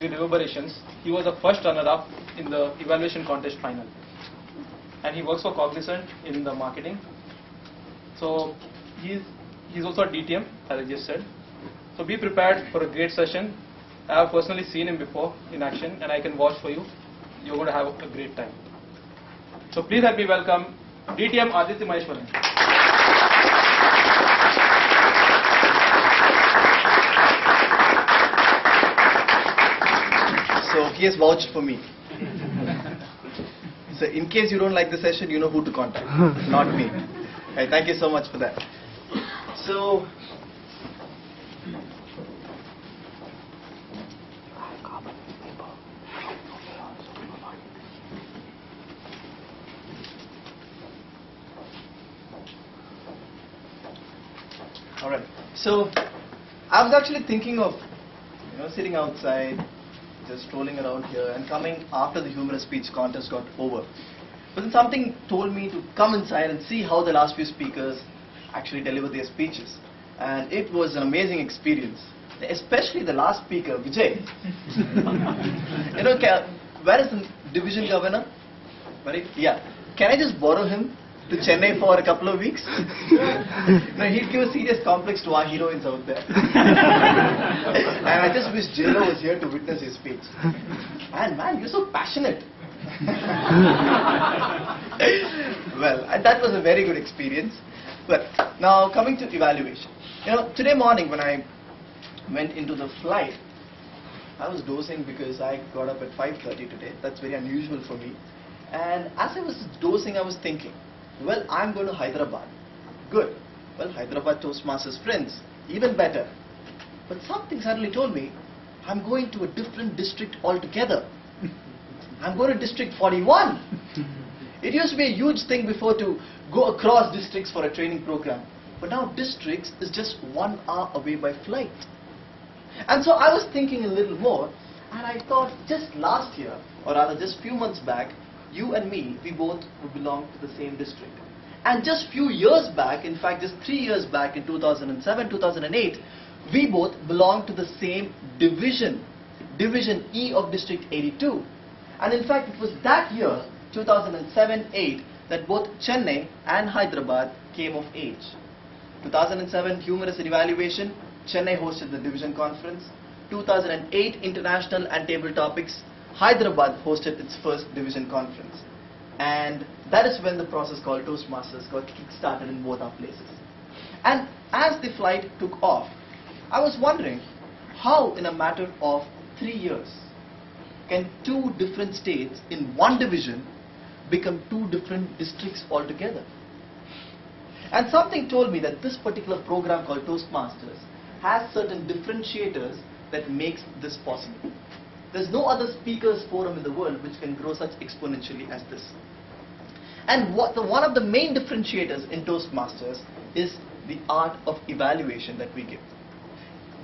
deliberations, he was the first runner-up in the evaluation contest final. And he works for Cognizant in the marketing. So he's also a DTM, as I just said. So be prepared for a great session. I have personally seen him before in action, and I can vouch for you. You're going to have a great time. So please help me welcome DTM Aditya Maheswaran. So he has vouched for me. So in case you don't like the session, you know who to contact, not me. Right, thank you so much for that. So all right. So I was actually thinking of, sitting outside, just strolling around here and coming after the humorous speech contest got over. But then something told me to come inside and see how the last few speakers actually delivered their speeches. And it was an amazing experience, especially the last speaker, Vijay. Where is the division governor? Right? Yeah. Can I just borrow him to Chennai for a couple of weeks? He'd give a serious complex to our heroines out there. And I just wish Jilo was here to witness his speech. And man, you're so passionate. Well, that was a very good experience. But now coming to evaluation. Today morning when I went into the flight, I was dozing because I got up at 5:30 today. That's very unusual for me. And as I was dozing, I was thinking, well, I'm going to Hyderabad. Good. Well, Hyderabad Toastmasters friends, even better. But something suddenly told me, I'm going to a different district altogether. I'm going to District 41. It used to be a huge thing before to go across districts for a training program. But now districts is just 1 hour away by flight. And so I was thinking a little more, and I thought just last year, or rather just few months back, you and me, we both belong to the same district. And just few years back, in fact just 3 years back in 2007, 2008, we both belonged to the same division, Division E of District 82. And in fact it was that year, 2007-8, that both Chennai and Hyderabad came of age. 2007 Humorous and Evaluation, Chennai hosted the division conference. 2008 International and Table Topics, Hyderabad hosted its first division conference. And that is when the process called Toastmasters got kick-started in both our places. And as the flight took off, I was wondering how in a matter of 3 years can 2 different states in one division become 2 different districts altogether. And something told me that this particular program called Toastmasters has certain differentiators that makes this possible. There's no other speakers forum in the world which can grow such exponentially as this. And one of the main differentiators in Toastmasters is the art of evaluation that we give.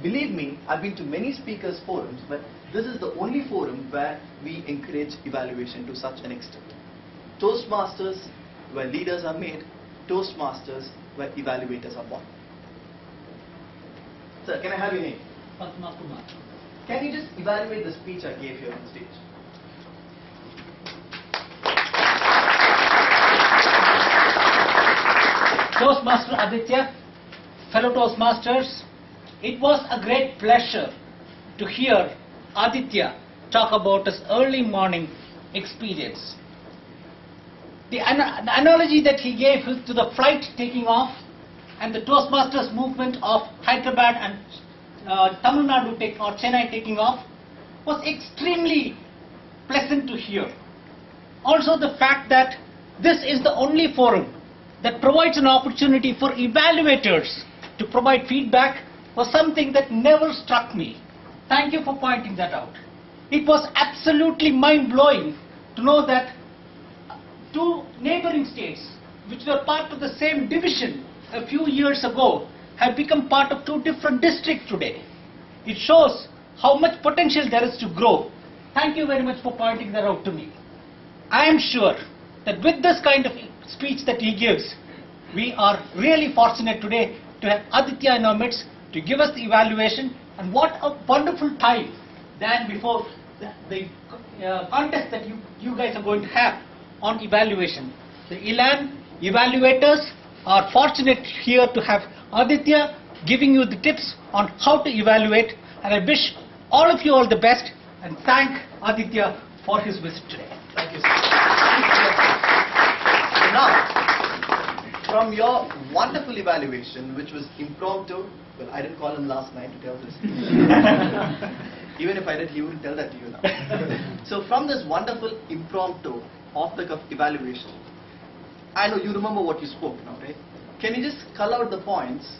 Believe me, I've been to many speakers forums, but this is the only forum where we encourage evaluation to such an extent. Toastmasters, where leaders are made. Toastmasters, where evaluators are born. Sir, can I have your name? Padma Kumar. Can you just evaluate the speech I gave here on stage? Toastmaster Aditya, fellow Toastmasters, it was a great pleasure to hear Aditya talk about his early morning experience. The analogy that he gave to the flight taking off and the Toastmasters movement of Hyderabad and Tamil Nadu or Chennai taking off was extremely pleasant to hear. Also the fact that this is the only forum that provides an opportunity for evaluators to provide feedback was something that never struck me. Thank you for pointing that out. It was absolutely mind-blowing to know that 2 neighboring states which were part of the same division a few years ago have become part of 2 different districts today. It shows how much potential there is to grow. Thank you very much for pointing that out to me. I am sure that with this kind of speech that he gives, we are really fortunate today to have Aditya in our midst to give us the evaluation, and what a wonderful time than before the contest that you guys are going to have on evaluation. The Elan evaluators are fortunate here to have Aditya giving you the tips on how to evaluate, and I wish all of you all the best and thank Aditya for his visit today. Thank you, sir. So now, from your wonderful evaluation, which was impromptu, well, I didn't call him last night to tell this. Even if I did, he wouldn't tell that to you now. So from this wonderful impromptu off-the-cuff evaluation, I know you remember what you spoke now, right? Can you just cull out the points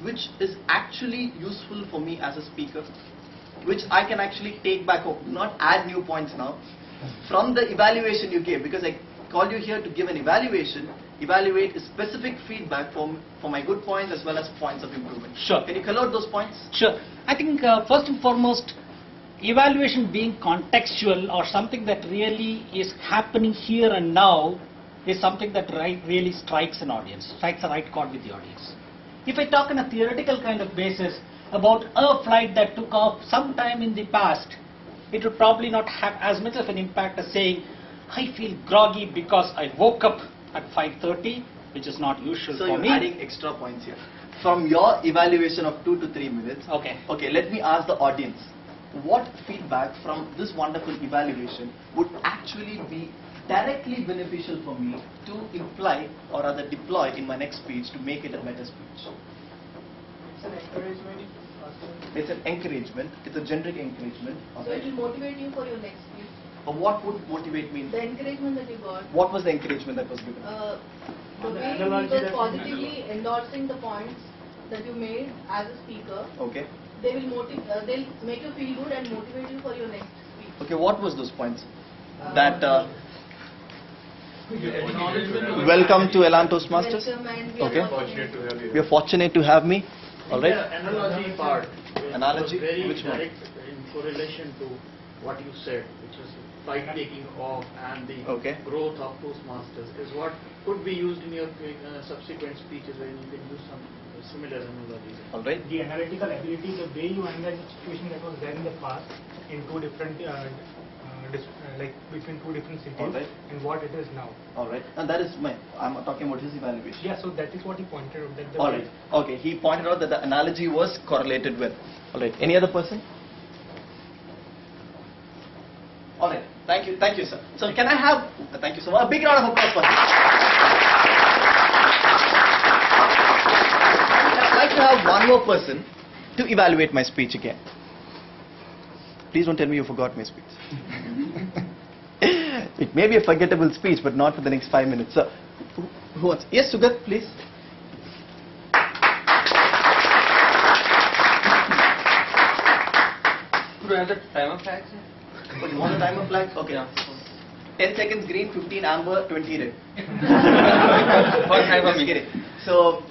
which is actually useful for me as a speaker, which I can actually take back home, not add new points now, from the evaluation you gave, because I called you here to give an evaluation, evaluate specific feedback for my good points as well as points of improvement. Sure. Can you call out those points? Sure. I think first and foremost, evaluation being contextual or something that really is happening here and now is something that really strikes an audience, strikes a right chord with the audience. If I talk on a theoretical kind of basis about a flight that took off sometime in the past, it would probably not have as much of an impact as saying, I feel groggy because I woke up at 5:30, which is not usual So for you're me. adding extra points here. From your evaluation of 2 to 3 minutes, Okay. okay, let me ask the audience, what feedback from this wonderful evaluation would actually be directly beneficial for me to imply or rather deploy in my next speech to make it a better speech? It's an encouragement. It's an encouragement, it's a generic encouragement. So it will motivate you for your next speech. But what would motivate me? The encouragement that you got. What was the encouragement that was given? The way he was positively endorsing the points that you made as a speaker, Okay. they will they'll make you feel good and motivate you for your next speech. Okay, what was those points? That welcome to Elan Toastmasters. Welcome, and we Okay. are fortunate to have We are fortunate to have me. All right. The analogy part. Analogy? Was very Which one? direct in correlation to what you said, which is flight taking off and the Okay. growth of Toastmasters, is what could be used in your subsequent speeches, where you can use some similar analogies. All right. The analytical ability, the way you analyze the situation that was there in the past in two different, like between two different cities, Alright. and what it is now. All right. And that is I'm talking about his evaluation. Yeah, so that is what he pointed out. That the All right. Okay. He pointed out that the analogy was correlated with. All right. Any other person? All right. Thank you. Thank you, sir. So can I have? Thank you so much. A big round of applause for him. I'd like to have one more person to evaluate my speech again. Please don't tell me you forgot my speech. It may be a forgettable speech, but not for the next 5 minutes. So, who wants? Yes, Sugat, please. Could I have the timer flag, sir? But you want a timer flag? Okay. Yeah. 10 seconds green, 15 amber, 20 red. One timer Just me. kidding. So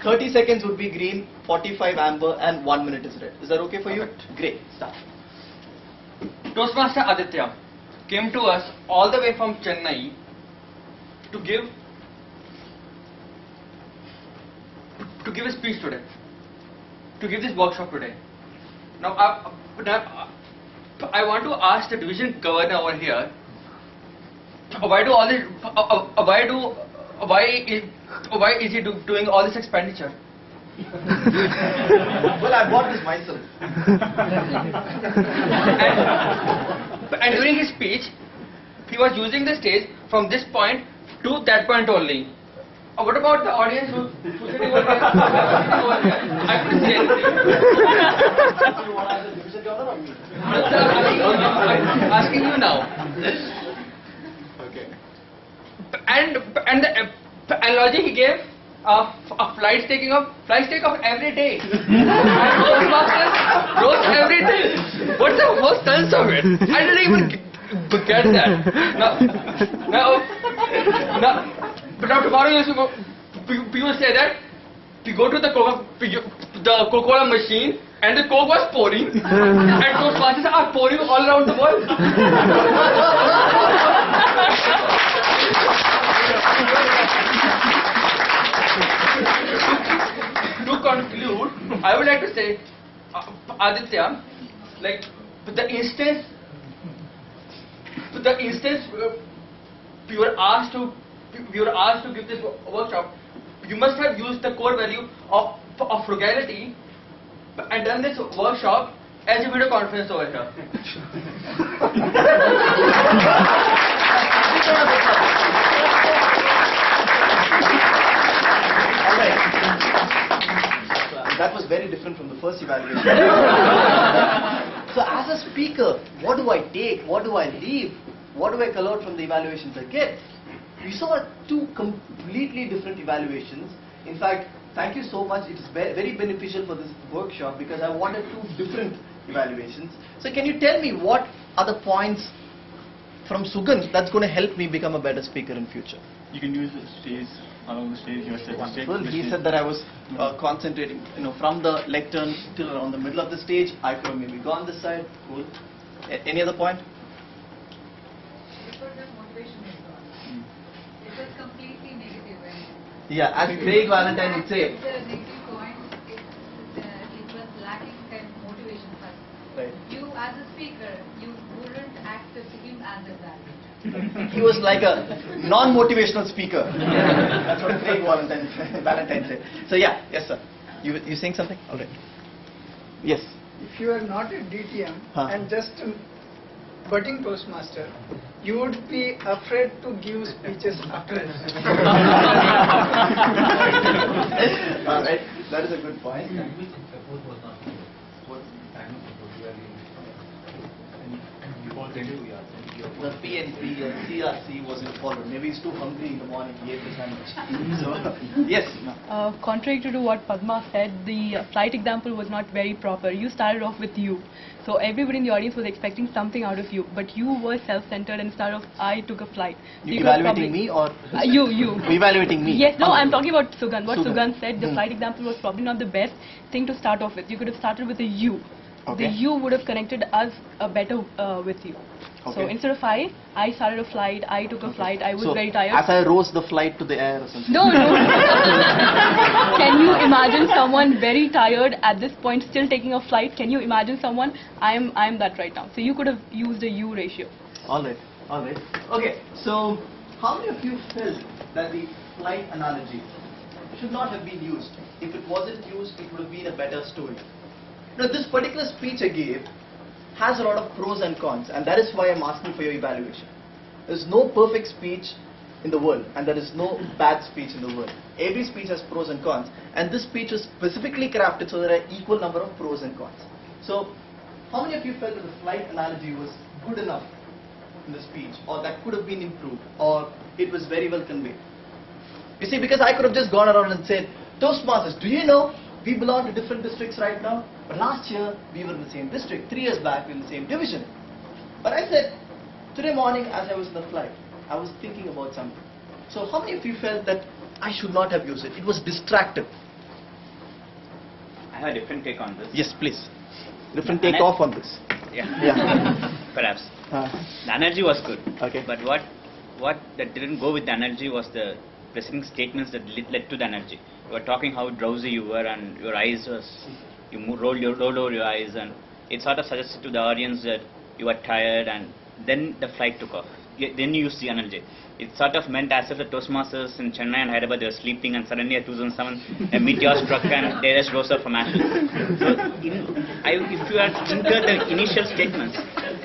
30 seconds would be green, 45 amber, and 1 minute is red. Is that okay for you? Great. Start. Toastmaster Aditya came to us all the way from Chennai to give a speech today, to give this workshop today. Now I want to ask the division governor over here, why is he doing all this expenditure? Well, I bought this myself. And during his speech, he was using the stage from this point to that point only. What about the audience who's sitting over here? I couldn't say anything. You want to ask the division governor or me? I'm asking you now. Okay. And the analogy he gave of flights take off every day. And Toastmasters rose every day. What's the whole sense of it? I didn't even get that. But now tomorrow people say that we go to the Coca-Cola machine and the Coke was pouring and Toastmasters are pouring all around the world. To conclude, I would like to say, Aditya, like the instance we were asked to give this workshop, you must have used the core value of frugality and done this workshop as a video conference over here. Alright. That was very different from the first evaluation. So as a speaker, what do I take? What do I leave? What do I call out from the evaluations I get? We saw two completely different evaluations. In fact, thank you so much. It's very beneficial for this workshop because I wanted two different evaluations. So can you tell me what are the points from Sugandh that's going to help me become a better speaker in future? You can use the stage, along the stage, your statistic. Well, he said that I was concentrating, from the lectern till around the middle of the stage. I could have maybe gone this side. Cool. Any other point? Before the motivation is gone. It was completely negative. Yeah, as Craig Valentine would say. The negative point, it was lacking kind of motivation first. Right. You as a speaker, you wouldn't accept him as a value. He was like a non-motivational speaker. That's what Craig Valentine said. So yeah, yes sir. You saying something? All right. Yes. If you are not a DTM Huh. and just a budding Toastmaster, you would be afraid to give speeches after it. All right. That is a good point. The PNP and CRC wasn't followed. Maybe he's too hungry in the morning. He ate the sandwich. So, yes. Contrary to what Padma said, the flight example was not very proper. You started off with you. So everybody in the audience was expecting something out of you. But you were self-centered and started off, I took a flight. So You evaluating me or? You. Evaluating me? Yes, no, I'm talking about Sugandh. What Sugandh. Sugandh said, the flight example was probably not the best thing to start off with. You could have started with a you. Okay. The you would have connected us better with you. So Okay. instead of I started a flight, I took a flight, I was So, very tired. as I rose the flight to the air or something. No. Can you imagine someone very tired at this point still taking a flight? Can you imagine someone? I am that right now. So you could have used a U ratio. All right. Okay, so how many of you felt that the flight analogy should not have been used? If it wasn't used, it would have been a better story. Now, this particular speech I gave has a lot of pros and cons, and that is why I'm asking for your evaluation. There's no perfect speech in the world, and there is no bad speech in the world. Every speech has pros and cons, and this speech is specifically crafted so there are equal number of pros and cons. So, how many of you felt that the flight analogy was good enough in the speech, or that could have been improved, or it was very well conveyed? You see, because I could have just gone around and said, Toastmasters, do you know we belong to different districts right now? But last year we were in the same district, 3 years back we were in the same division. But I said, today morning as I was in the flight, I was thinking about something. So how many of you felt that I should not have used it? It was distractive. I have a different take on this. Yes, please. Different take off on this. Yeah. Perhaps. The energy was good. Okay. But what that didn't go with the energy was the preceding statements that led to the energy. You were talking how drowsy you were and your eyes was, rolled over your eyes, and it sort of suggested to the audience that you were tired, and then the flight took off. Then you used the energy. It sort of meant as if the Toastmasters in Chennai and Hyderabad, they were sleeping, and suddenly at 2007 a meteor struck and they just rose up from ashes. So if you had tinkered the initial statements,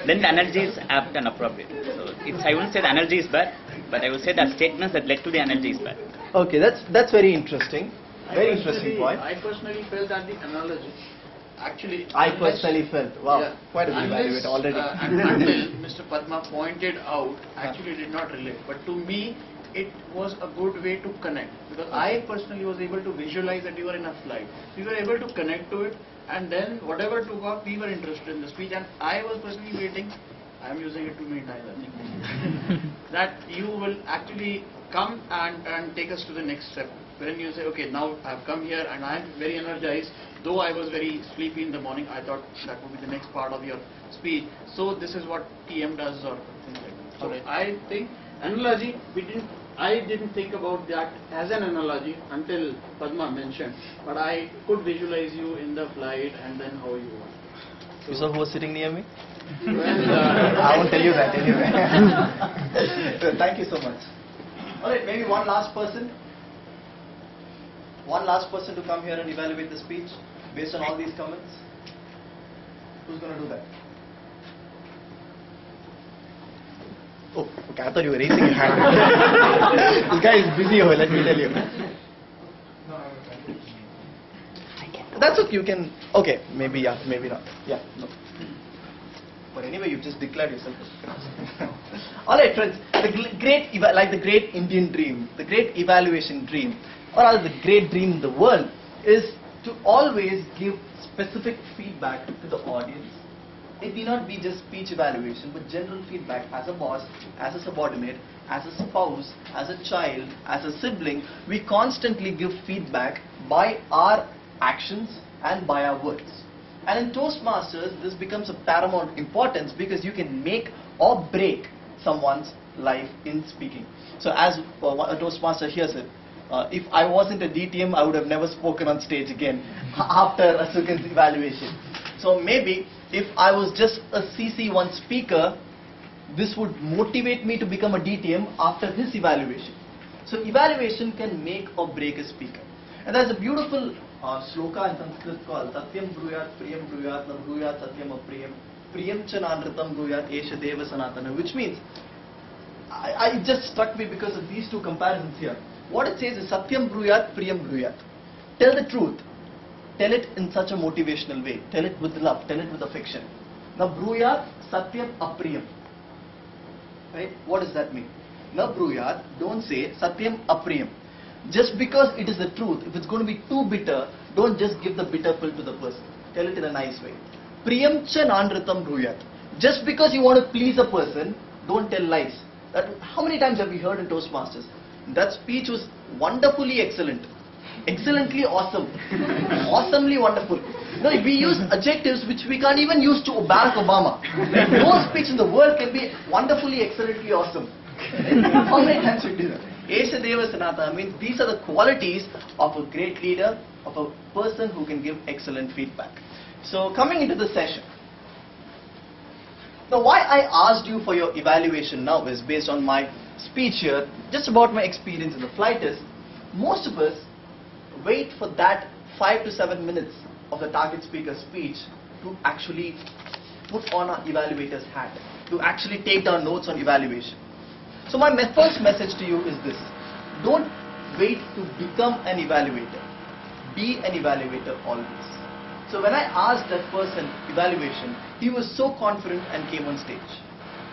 then the energy is apt and appropriate. So I wouldn't say the energy is bad, but I would say that statements that led to the energy is bad. Okay, that's very interesting. Very interesting point. I personally felt that the analogy, actually... I personally felt, wow, yeah, quite a good evaluate already. Until Mr. Padma pointed out, actually did not relate. But to me, it was a good way to connect. Because I personally was able to visualize that we were in a flight. We were able to connect to it, and then whatever took off, we were interested in the speech. And I was personally waiting, I am using it 2 minutes, I think, that you will actually come and take us to the next step. When you say, okay, now I have come here and I am very energized, though I was very sleepy in the morning, I thought that would be the next part of your speech. So this is what TM does or things like that. So I think analogy, I didn't think about that as an analogy until Padma mentioned, but I could visualize you in the flight and then how you were. You saw who was sitting near me? I won't tell you that anyway. So, thank you so much. Alright, maybe one last person. One last person to come here and evaluate the speech based on all these comments. Who's going to do that? Oh, okay, I thought you were raising your hand. This guy is busy over, let me tell you. That's okay, you can, okay, maybe yeah, maybe not. Yeah, no. But anyway, you've just declared yourself. Alright friends, the great Indian dream, the great evaluation dream, or rather the great dream in the world is to always give specific feedback to the audience. It need not be just speech evaluation, but general feedback as a boss, as a subordinate, as a spouse, as a child, as a sibling. We constantly give feedback by our actions and by our words. And in Toastmasters, this becomes of paramount importance because you can make or break someone's life in speaking. So as a Toastmaster here said, if I wasn't a DTM, I would have never spoken on stage again after Asukan's evaluation. So maybe if I was just a CC1 speaker, this would motivate me to become a DTM after his evaluation. So evaluation can make or break a speaker. And there's a beautiful sloka in Sanskrit called Satyam Bruyat Priyam Bruyat Na Bruyat Satyam Apriyam Priyam Cha Nanratam Bruyat Esha Deva Sanatana, which means, it just struck me because of these two comparisons here. What it says is Satyam Bruyat Priyam Bruyat. Tell the truth. Tell it in such a motivational way. Tell it with love. Tell it with affection. Now Bruyat Satyam Apriyam. Right? What does that mean? Now Bruyat, don't say Satyam Apriyam. Just because it is the truth, if it's going to be too bitter, don't just give the bitter pill to the person. Tell it in a nice way. Priyam cha nanratam bruyat. Just because you want to please a person, don't tell lies. How many times have we heard in Toastmasters? That speech was wonderfully excellent. Excellently awesome. Awesomely wonderful. No, we use adjectives which we can't even use to Barack Obama. No speech in the world can be wonderfully, excellently awesome. How many times we do that? Esha Deva Sanata means these are the qualities of a great leader, of a person who can give excellent feedback. So coming into the session. Now why I asked you for your evaluation now is based on my speech here, just about my experience in the flight is, most of us wait for that 5 to 7 minutes of the target speaker's speech to actually put on our evaluator's hat, to actually take down notes on evaluation. So my first message to you is this: don't wait to become an evaluator. Be an evaluator always. So when I asked that person evaluation, he was so confident and came on stage.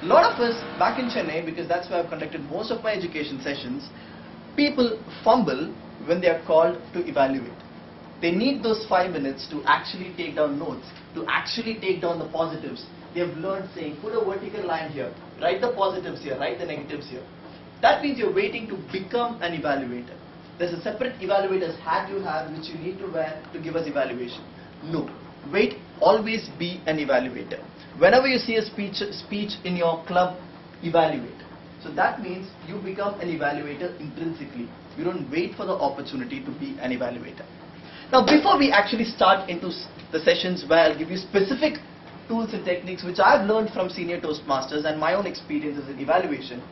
A lot of us back in Chennai, because that's where I've conducted most of my education sessions, people fumble when they are called to evaluate. They need those 5 minutes to actually take down notes, to actually take down the positives. They have learned saying, put a vertical line here, write the positives here, write the negatives here. That means you're waiting to become an evaluator. There's a separate evaluator's hat you have which you need to wear to give us evaluation. No. Wait, always be an evaluator. Whenever you see a speech in your club, evaluate. So that means you become an evaluator intrinsically. You don't wait for the opportunity to be an evaluator. Now before we actually start into the sessions where I'll give you specific tools and techniques which I've learned from senior Toastmasters and my own experiences in evaluation,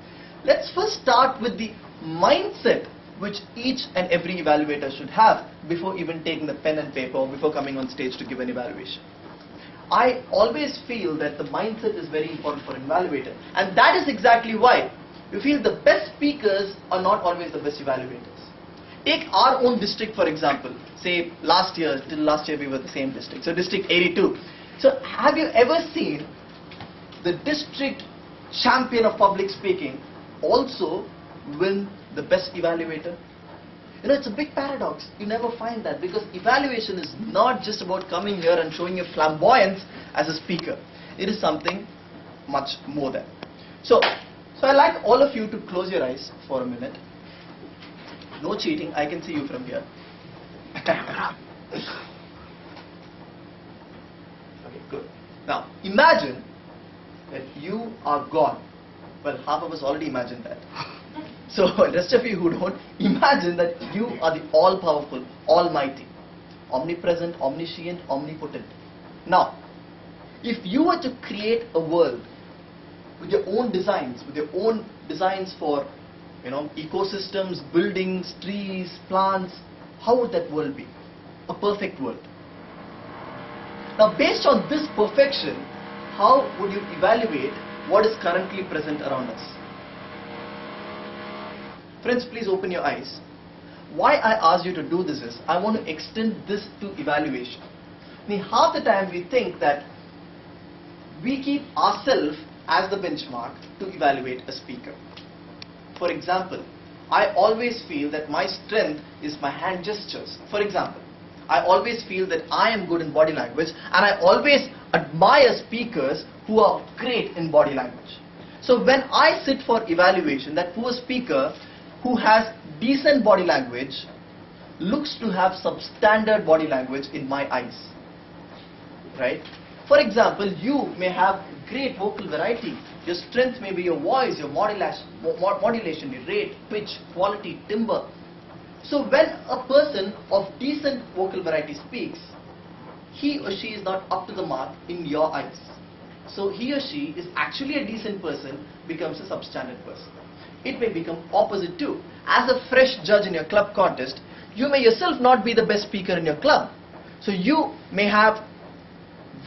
let's first start with the mindset which each and every evaluator should have before even taking the pen and paper or before coming on stage to give an evaluation. I always feel that the mindset is very important for an evaluator, and that is exactly why we feel the best speakers are not always the best evaluators. Take our own district for example. Say till last year we were the same district. So district 82. So have you ever seen the district champion of public speaking also win the best evaluator? You know, it's a big paradox. You never find that because evaluation is not just about coming here and showing your flamboyance as a speaker. It is something much more than. So I'd like all of you to close your eyes for a minute. No cheating, I can see you from here. Okay, good. Now, imagine that you are God. Well, half of us already imagined that. So, the rest of you who don't, imagine that you are the all-powerful, almighty, omnipresent, omniscient, omnipotent. Now, If you were to create a world with your own designs, for, ecosystems, buildings, trees, plants, how would that world be? A perfect world. Now, based on this perfection, how would you evaluate what is currently present around us? Friends, please open your eyes. Why I asked you to do this is, I want to extend this to evaluation. Half the time we think that we keep ourselves as the benchmark to evaluate a speaker. For example, I always feel that my strength is my hand gestures. For example, I always feel that I am good in body language, and I always admire speakers who are great in body language. So when I sit for evaluation, that poor speaker who has decent body language looks to have substandard body language in my eyes. Right? For example, you may have great vocal variety. Your strength may be your voice, your modulation, your rate, pitch, quality, timbre. So when a person of decent vocal variety speaks, he or she is not up to the mark in your eyes. So he or she is actually a decent person, becomes a substandard person. It may become opposite too. As a fresh judge in your club contest, you may yourself not be the best speaker in your club. So you may have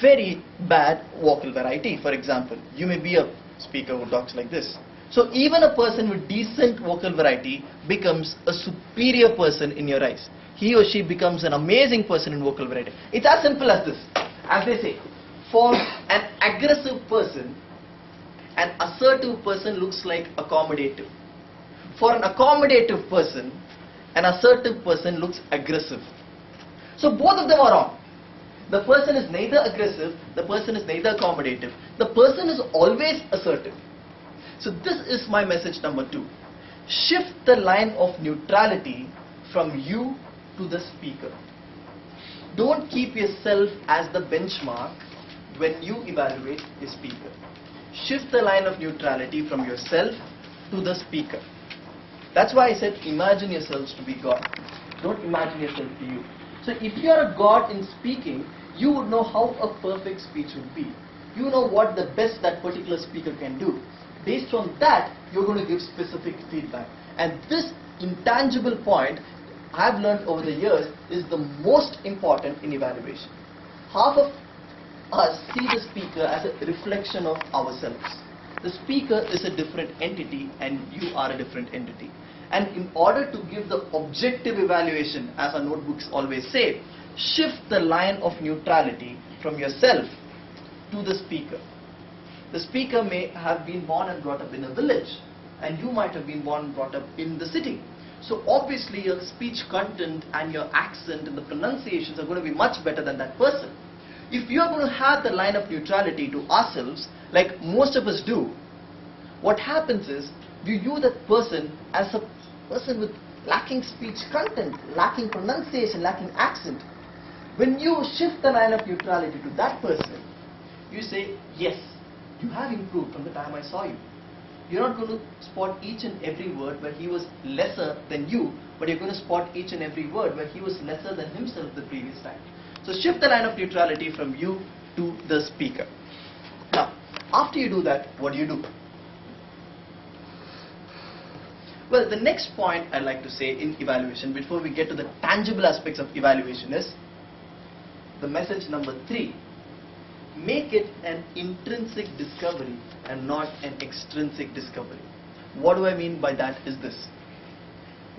very bad vocal variety. For example, you may be a speaker who talks like this. So even a person with decent vocal variety becomes a superior person in your eyes. He or she becomes an amazing person in vocal variety. It's as simple as this. As they say, for an aggressive person, an assertive person looks like accommodative. For an accommodative person, an assertive person looks aggressive. So both of them are wrong. The person is neither aggressive, the person is neither accommodative. The person is always assertive. So this is my message number 2. Shift the line of neutrality from you to the speaker. Don't keep yourself as the benchmark when you evaluate a speaker. Shift the line of neutrality from yourself to the speaker. That's why I said imagine yourselves to be God. Don't imagine yourself to you. So if you are a God in speaking, you would know how a perfect speech would be. You know what the best that particular speaker can do. Based on that, you're going to give specific feedback. And this intangible point, I've learned over the years, is the most important in evaluation. Half of us see the speaker as a reflection of ourselves. The speaker is a different entity and you are a different entity. And in order to give the objective evaluation, as our notebooks always say, shift the line of neutrality from yourself to the speaker. The speaker may have been born and brought up in a village, and you might have been born and brought up in the city. So obviously your speech content and your accent and the pronunciations are going to be much better than that person. If you are going to have the line of neutrality to ourselves, like most of us do, what happens is, you view that person as a person with lacking speech content, lacking pronunciation, lacking accent. When you shift the line of neutrality to that person, you say, yes, you have improved from the time I saw you. You're not going to spot each and every word where he was lesser than you, but you're going to spot each and every word where he was lesser than himself the previous time. So shift the line of neutrality from you to the speaker. Now, after you do that, what do? Well, the next point I'd like to say in evaluation, before we get to the tangible aspects of evaluation, is the message number 3. Make it an intrinsic discovery and not an extrinsic discovery. What do I mean by that is this.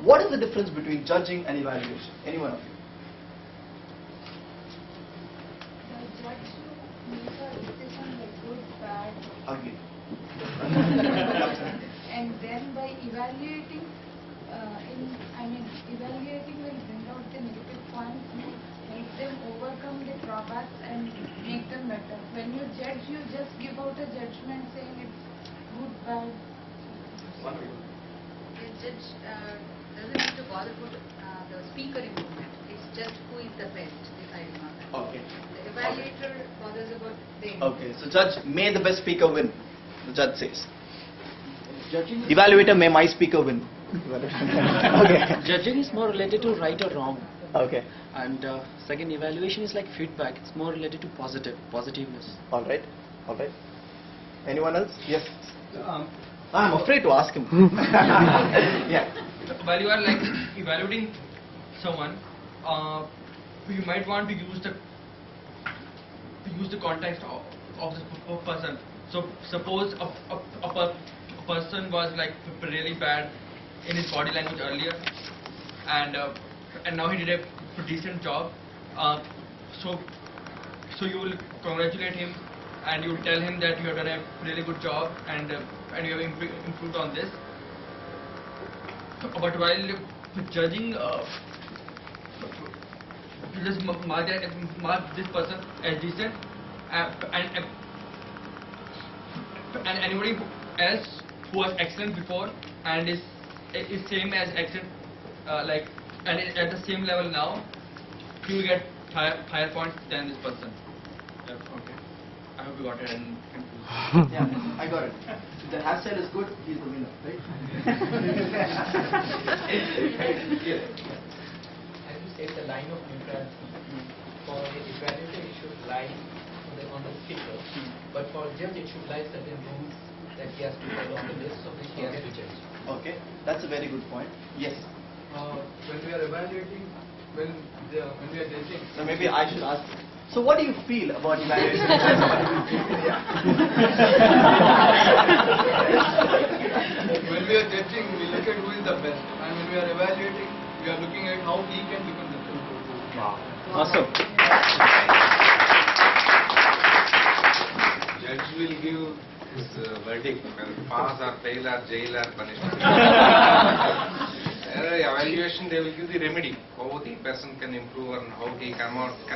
What is the difference between judging and evaluation? Any one of you? The judge makes a decision like good, bad. Again. And then by evaluating, evaluating will bring out the negative points, make them overcome the drawbacks and make them better. When you judge, you just give out a judgment saying it's good, bad. The judge doesn't need to bother put the speaker improvement. It's just who is the best deciding on that. Okay. The evaluator bothers about the Okay, so judge, may the best speaker win, the judge says. Evaluator, may my speaker win. Okay. Judging is more related to right or wrong. Okay. And second, evaluation is like feedback. It's more related to positiveness. All right. All right. Anyone else? Yes. I'm afraid to ask him. Yeah. While you are like evaluating someone, you might want to use the context of this person. So suppose a person was like really bad in his body language earlier, and now he did a decent job. So you will congratulate him, and you will tell him that you have done a really good job, and you have improved on this. But while judging, just mark this person as decent, and anybody else who was excellent before and is same as excellent, like and is at the same level now, he will get higher points than this person. Yeah, okay. I hope you got it. And yeah, I got it. If the hairstyle is good, he's the winner, right? As you said, the line of neutrality. For the evaluator, it should lie on the speaker, but for judge, it should lie certain rules that he has to follow on the list of which he has to judge. Okay, that's a very good point. Yes. When we are evaluating, when we are judging. So maybe I should ask. So what do you feel about evaluation? When we are judging, we look at who is the best, and when we are evaluating, we are looking at how he can become the best. Wow. Awesome. Judge will give his verdict, whether pass or fail or jail or punishment. Evaluation, they will give the remedy, how the person can improve and how he can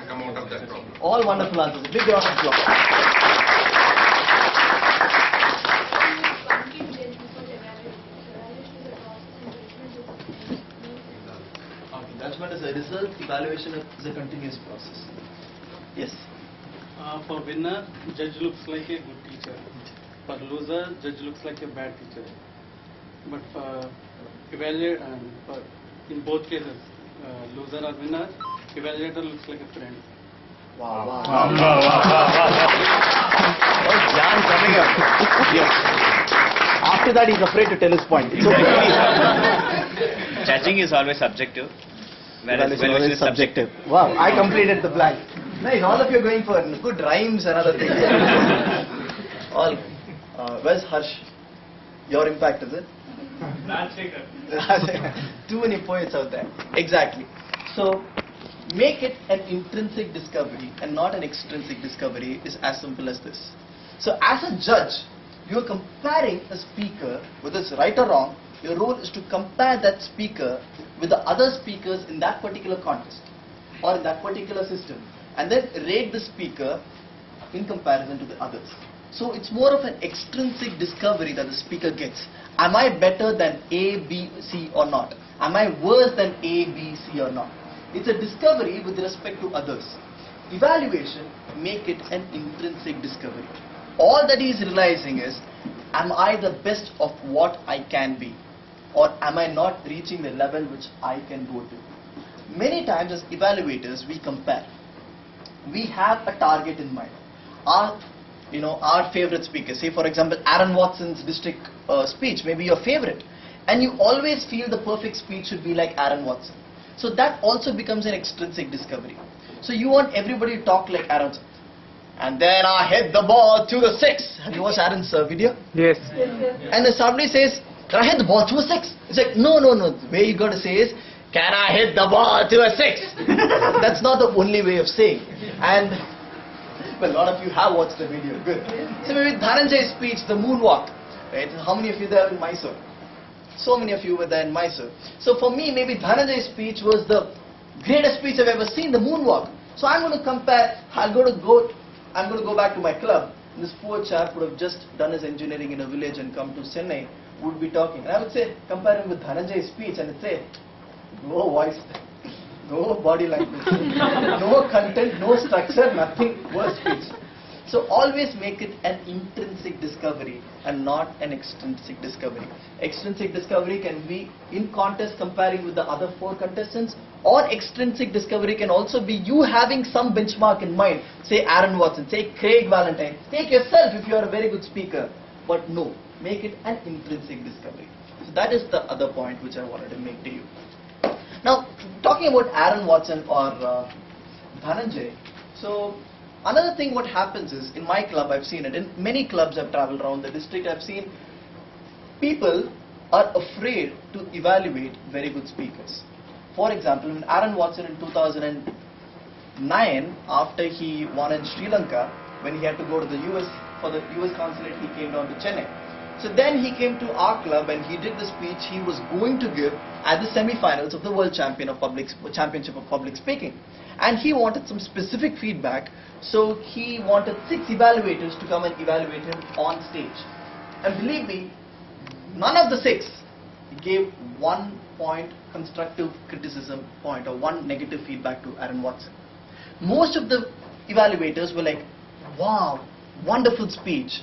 come out of that problem. All wonderful answers. Big round of applause. Judgment is a result, evaluation is a continuous process. Yes. For winner, judge looks like a good teacher. For loser, judge looks like a bad teacher. But for evaluate, in both cases, loser or winner, evaluator looks like a friend. Wow. Jan coming up. Yes. After that, he's afraid to tell his point. It's okay. Judging is always subjective. Evaluation is subjective. Wow, I completed the blank. Nice, all of you are going for good rhymes and other things. All. Where's Harsh? Your impact, is it? Too many poets out there. Exactly. So, make it an intrinsic discovery and not an extrinsic discovery is as simple as this. So, as a judge, you are comparing a speaker, whether it's right or wrong. Your role is to compare that speaker with the other speakers in that particular contest or in that particular system, and then rate the speaker in comparison to the others. So it's more of an extrinsic discovery that the speaker gets. Am I better than A, B, C or not? Am I worse than A, B, C or not? It's a discovery with respect to others. Evaluation, make it an intrinsic discovery. All that he is realizing is, am I the best of what I can be? Or am I not reaching the level which I can go to? Many times as evaluators, we compare. We have a target in mind. Our favorite speaker, say for example, Aaron Watson's district speech may be your favorite. And you always feel the perfect speech should be like Aaron Watson. So that also becomes an extrinsic discovery. So you want everybody to talk like Aaron. And then I hit the ball to the 6. Have you watched Aaron's video? Yes. And then somebody says, can I hit the ball to a 6? It's like, no. The way you got to say is, can I hit the ball to a 6? That's not the only way of saying. And, well, a lot of you have watched the video. Good. So maybe Dhananjay's speech, the moonwalk. Right? How many of you there in Mysore? So many of you were there in Mysore. So for me, maybe Dhananjay's speech was the greatest speech I've ever seen, the moonwalk. So I'm going to compare, I'm going to go back to my club. And this poor chap would have just done his engineering in a village and come to Chennai, would be talking. And I would say, compare him with Dhananjay's speech, and I'd say, no voice, no body language, no content, no structure, nothing, worse speech. So always make it an intrinsic discovery and not an extrinsic discovery. Extrinsic discovery can be in contest comparing with the other 4 contestants, or extrinsic discovery can also be you having some benchmark in mind. Say Aaron Watson, say Craig Valentine. Take yourself if you are a very good speaker. But no, make it an intrinsic discovery. So that is the other point which I wanted to make to you. Now, talking about Aaron Watson or Dhananjay, so another thing what happens is, in my club I've seen it, in many clubs I've traveled around the district, I've seen people are afraid to evaluate very good speakers. For example, when Aaron Watson in 2009, after he won in Sri Lanka, when he had to go to the US, for the US consulate, he came down to Chennai. So then he came to our club and he did the speech he was going to give at the semi-finals of the World Championship of Public Speaking. And he wanted some specific feedback, so he wanted 6 evaluators to come and evaluate him on stage. And believe me, none of the 6 gave 1 point constructive criticism point or 1 negative feedback to Aaron Watson. Most of the evaluators were like, wow, wonderful speech.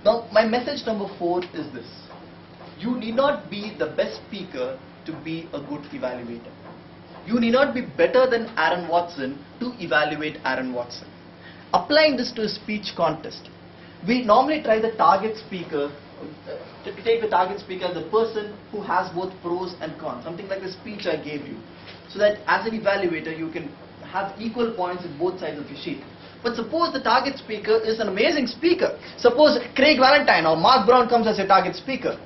Now, my message number 4 is this. You need not be the best speaker to be a good evaluator. You need not be better than Aaron Watson to evaluate Aaron Watson. Applying this to a speech contest, we normally try the target speaker, take the target speaker as the person who has both pros and cons, something like the speech I gave you, so that as an evaluator you can have equal points in both sides of your sheet. But suppose the target speaker is an amazing speaker. Suppose Craig Valentine or Mark Brown comes as your target speaker.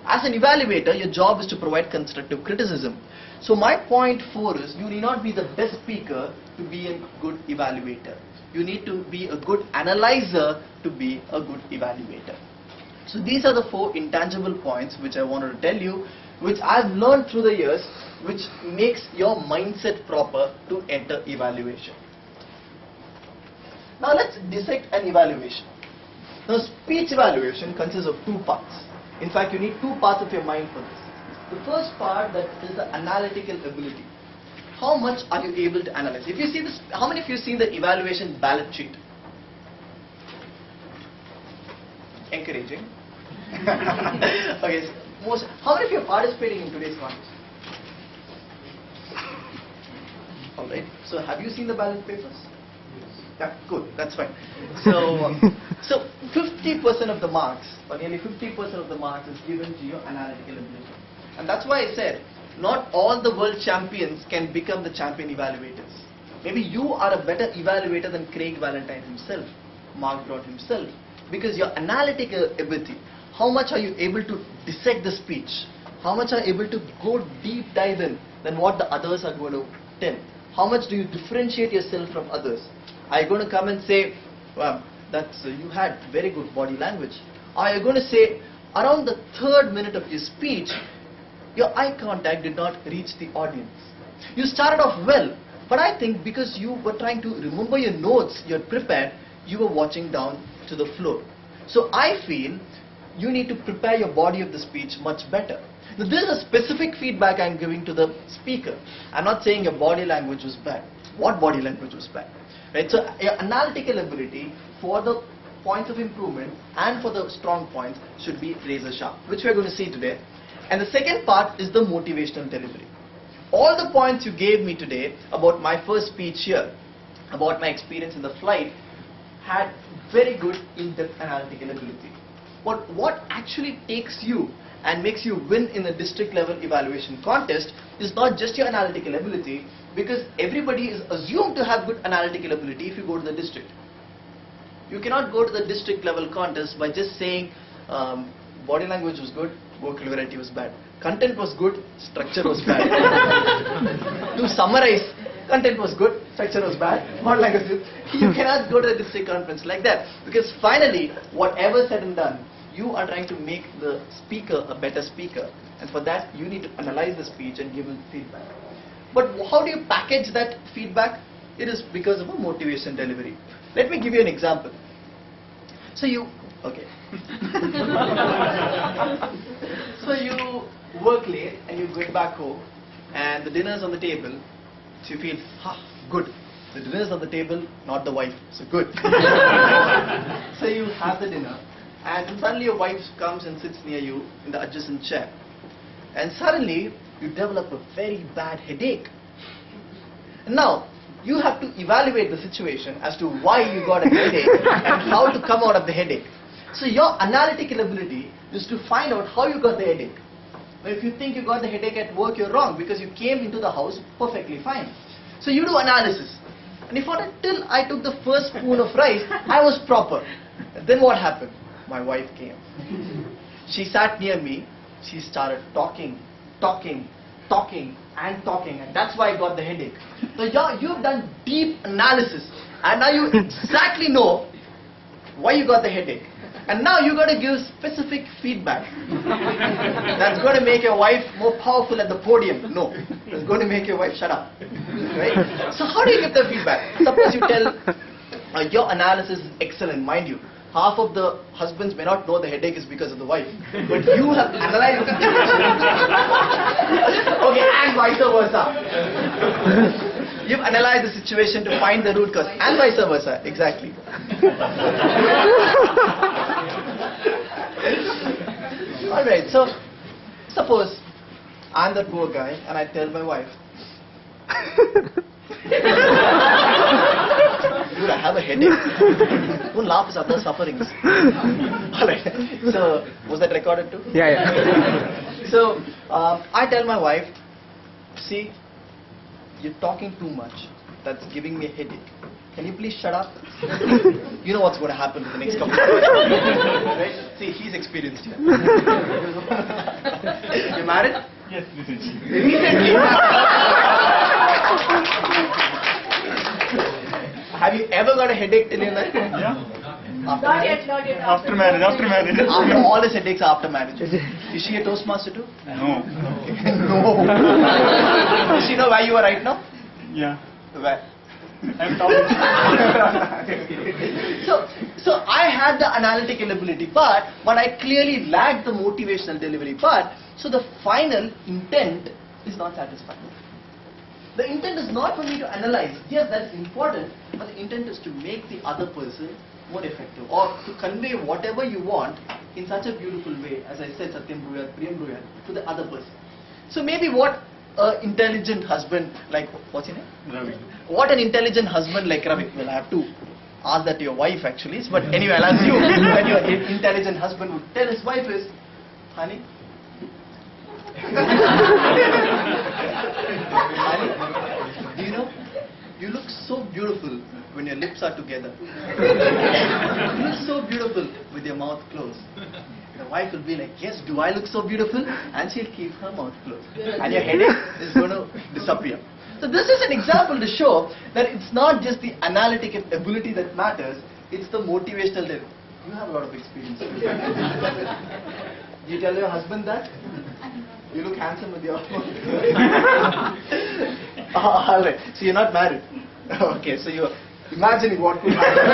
As an evaluator, your job is to provide constructive criticism. So my point 4 is, you need not be the best speaker to be a good evaluator. You need to be a good analyzer to be a good evaluator. So these are the 4 intangible points which I wanted to tell you, which I've learned through the years, which makes your mindset proper to enter evaluation. Now let's dissect an evaluation. Now, speech evaluation consists of 2 parts. In fact, you need 2 parts of your mind for this. The first part, that is the analytical ability. How much are you able to analyze? If you see this, how many of you have seen the evaluation ballot sheet? Encouraging. Okay, so how many of you are participating in today's contest? Alright, so have you seen the ballot papers? Yeah, good, that's fine. So 50% of the marks, or nearly 50% of the marks is given to your analytical ability. And that's why I said, not all the world champions can become the champion evaluators. Maybe you are a better evaluator than Craig Valentine himself, Mark Brown himself, because your analytical ability, how much are you able to dissect the speech? How much are you able to go deep dive in than what the others are going to tell? How much do you differentiate yourself from others? Are you going to come and say, well, you had very good body language? Are you going to say, around the 3rd minute of your speech, your eye contact did not reach the audience? You started off well, but I think because you were trying to remember your notes, you had prepared, you were watching down to the floor. So I feel you need to prepare your body of the speech much better. Now, this is a specific feedback I am giving to the speaker. I am not saying your body language was bad. What body language was bad? Right? So your analytical ability for the points of improvement and for the strong points should be razor sharp, which we are going to see today. And the second part is the motivational delivery. All the points you gave me today about my first speech here, about my experience in the flight, had very good in-depth analytical ability. But what actually takes you and makes you win in the district level evaluation contest is not just your analytical ability, because everybody is assumed to have good analytical ability if you go to the district. You cannot go to the district level contest by just saying body language was good, vocabulary was bad. Content was good, structure was bad. To summarize, content was good, structure was bad, body language was good. You cannot go to the district conference like that, because finally, whatever said and done, you are trying to make the speaker a better speaker, and for that you need to analyze the speech and give him feedback. But how do you package that feedback? It is because of a motivation delivery. Let me give you an example. So you so you work late and you get back home and the dinner is on the table, so you feel, good, The dinner is on the table, not the wife. So good. So you have the dinner, and suddenly your wife comes and sits near you in the adjacent chair. And suddenly you develop a very bad headache. Now, you have to evaluate the situation as to why you got a headache and how to come out of the headache. So your analytical ability is to find out how you got the headache. Now, if you think you got the headache at work, you're wrong, because you came into the house perfectly fine. So you do analysis. And if not until I took the first spoon of rice, I was proper. Then what happened? My wife came. She sat near me. She started talking, and that's why I got the headache. So you've done deep analysis, and now you exactly know why you got the headache. And now you got to give specific feedback. That's going to make your wife more powerful at the podium. No, it's going to make your wife shut up. Right? So how do you give the feedback? Suppose you tell your analysis is excellent, mind you. Half of the husbands may not know the headache is because of the wife, but you have analyzed the situation. Okay, and vice versa. You've analyzed the situation to find the root cause, and vice versa, exactly. Alright, so suppose I'm that poor guy and I tell my wife, dude, I have a headache. Don't laugh at other sufferings. Alright, so was that recorded too? Yeah. So I tell my wife, see, you're talking too much. That's giving me a headache. Can you please shut up? You know what's going to happen in the next couple of days. Right? See, he's experienced here. You married? Yes, recently. Recently? Have you ever got a headache till your life? Yeah. Not yet. After marriage. After all his headaches after marriage. Is she a Toastmaster too? No. No. Does she know where you are right now? Yeah. Where? I'm talking. So I had the analytical ability part, but I clearly lacked the motivational delivery part. So the final intent is not satisfied. The intent is not for me to analyze. Yes, that's important, but the intent is to make the other person more effective, or to convey whatever you want in such a beautiful way, as I said, Satyam Bruyat, Priyam Bruyat, to the other person. So maybe what an intelligent husband like, what's your name? Ravi. What an intelligent husband like Ravi, well, I have to ask that to your wife actually, but anyway, I'll assume that your intelligent husband would tell his wife is, honey, do you know, you look so beautiful when your lips are together. You look so beautiful with your mouth closed. The wife will be like, yes, do I look so beautiful? And she'll keep her mouth closed. And your headache is going to disappear. So this is an example to show that it's not just the analytical ability that matters, it's the motivational delivery. You have a lot of experience. Do you tell your husband that? You look handsome with your alright, so you're not married. Okay, so you're imagining what could happen.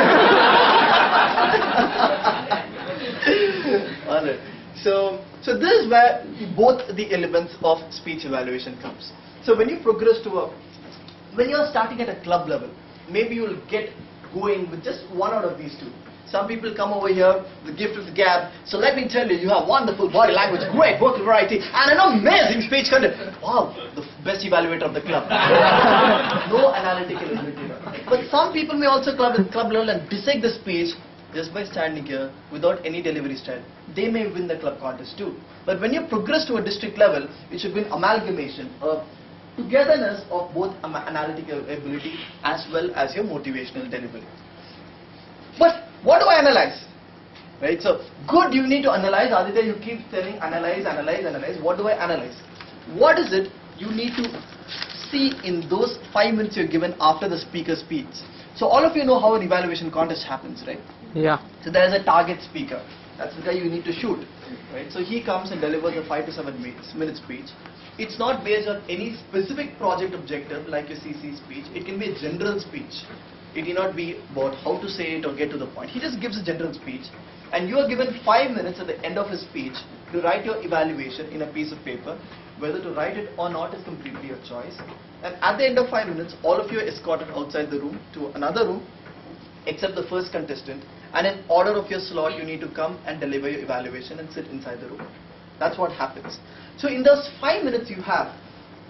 Alright, so this is where both the elements of speech evaluation comes. So when you progress to when you're starting at a club level, maybe you'll get going with just one out of these two. Some people come over here, the gift of the gab. So let me tell you, you have wonderful body language, great vocal variety, and an amazing speech content. Wow, the best evaluator of the club. No analytical ability. But some people may also club at club level and dissect the speech just by standing here without any delivery style. They may win the club contest too. But when you progress to a district level, it should be an amalgamation of togetherness of both analytical ability as well as your motivational delivery. But what do I analyze? Right, so good, you need to analyze. Aditya, you keep telling analyze. What do I analyze? What is it you need to see in those 5 minutes you're given after the speaker's speech? So all of you know how an evaluation contest happens, right? Yeah. So there is a target speaker. That's the guy you need to shoot. Right? So he comes and delivers a 5 to 7 minute speech. It's not based on any specific project objective like your CC speech. It can be a general speech. It need not be about how to say it or get to the point. He just gives a general speech. and you are given 5 minutes at the end of his speech to write your evaluation in a piece of paper. Whether to write it or not is completely your choice. And at the end of 5 minutes, all of you are escorted outside the room to another room, except the first contestant. And in order of your slot, you need to come and deliver your evaluation and sit inside the room. That's what happens. So in those 5 minutes you have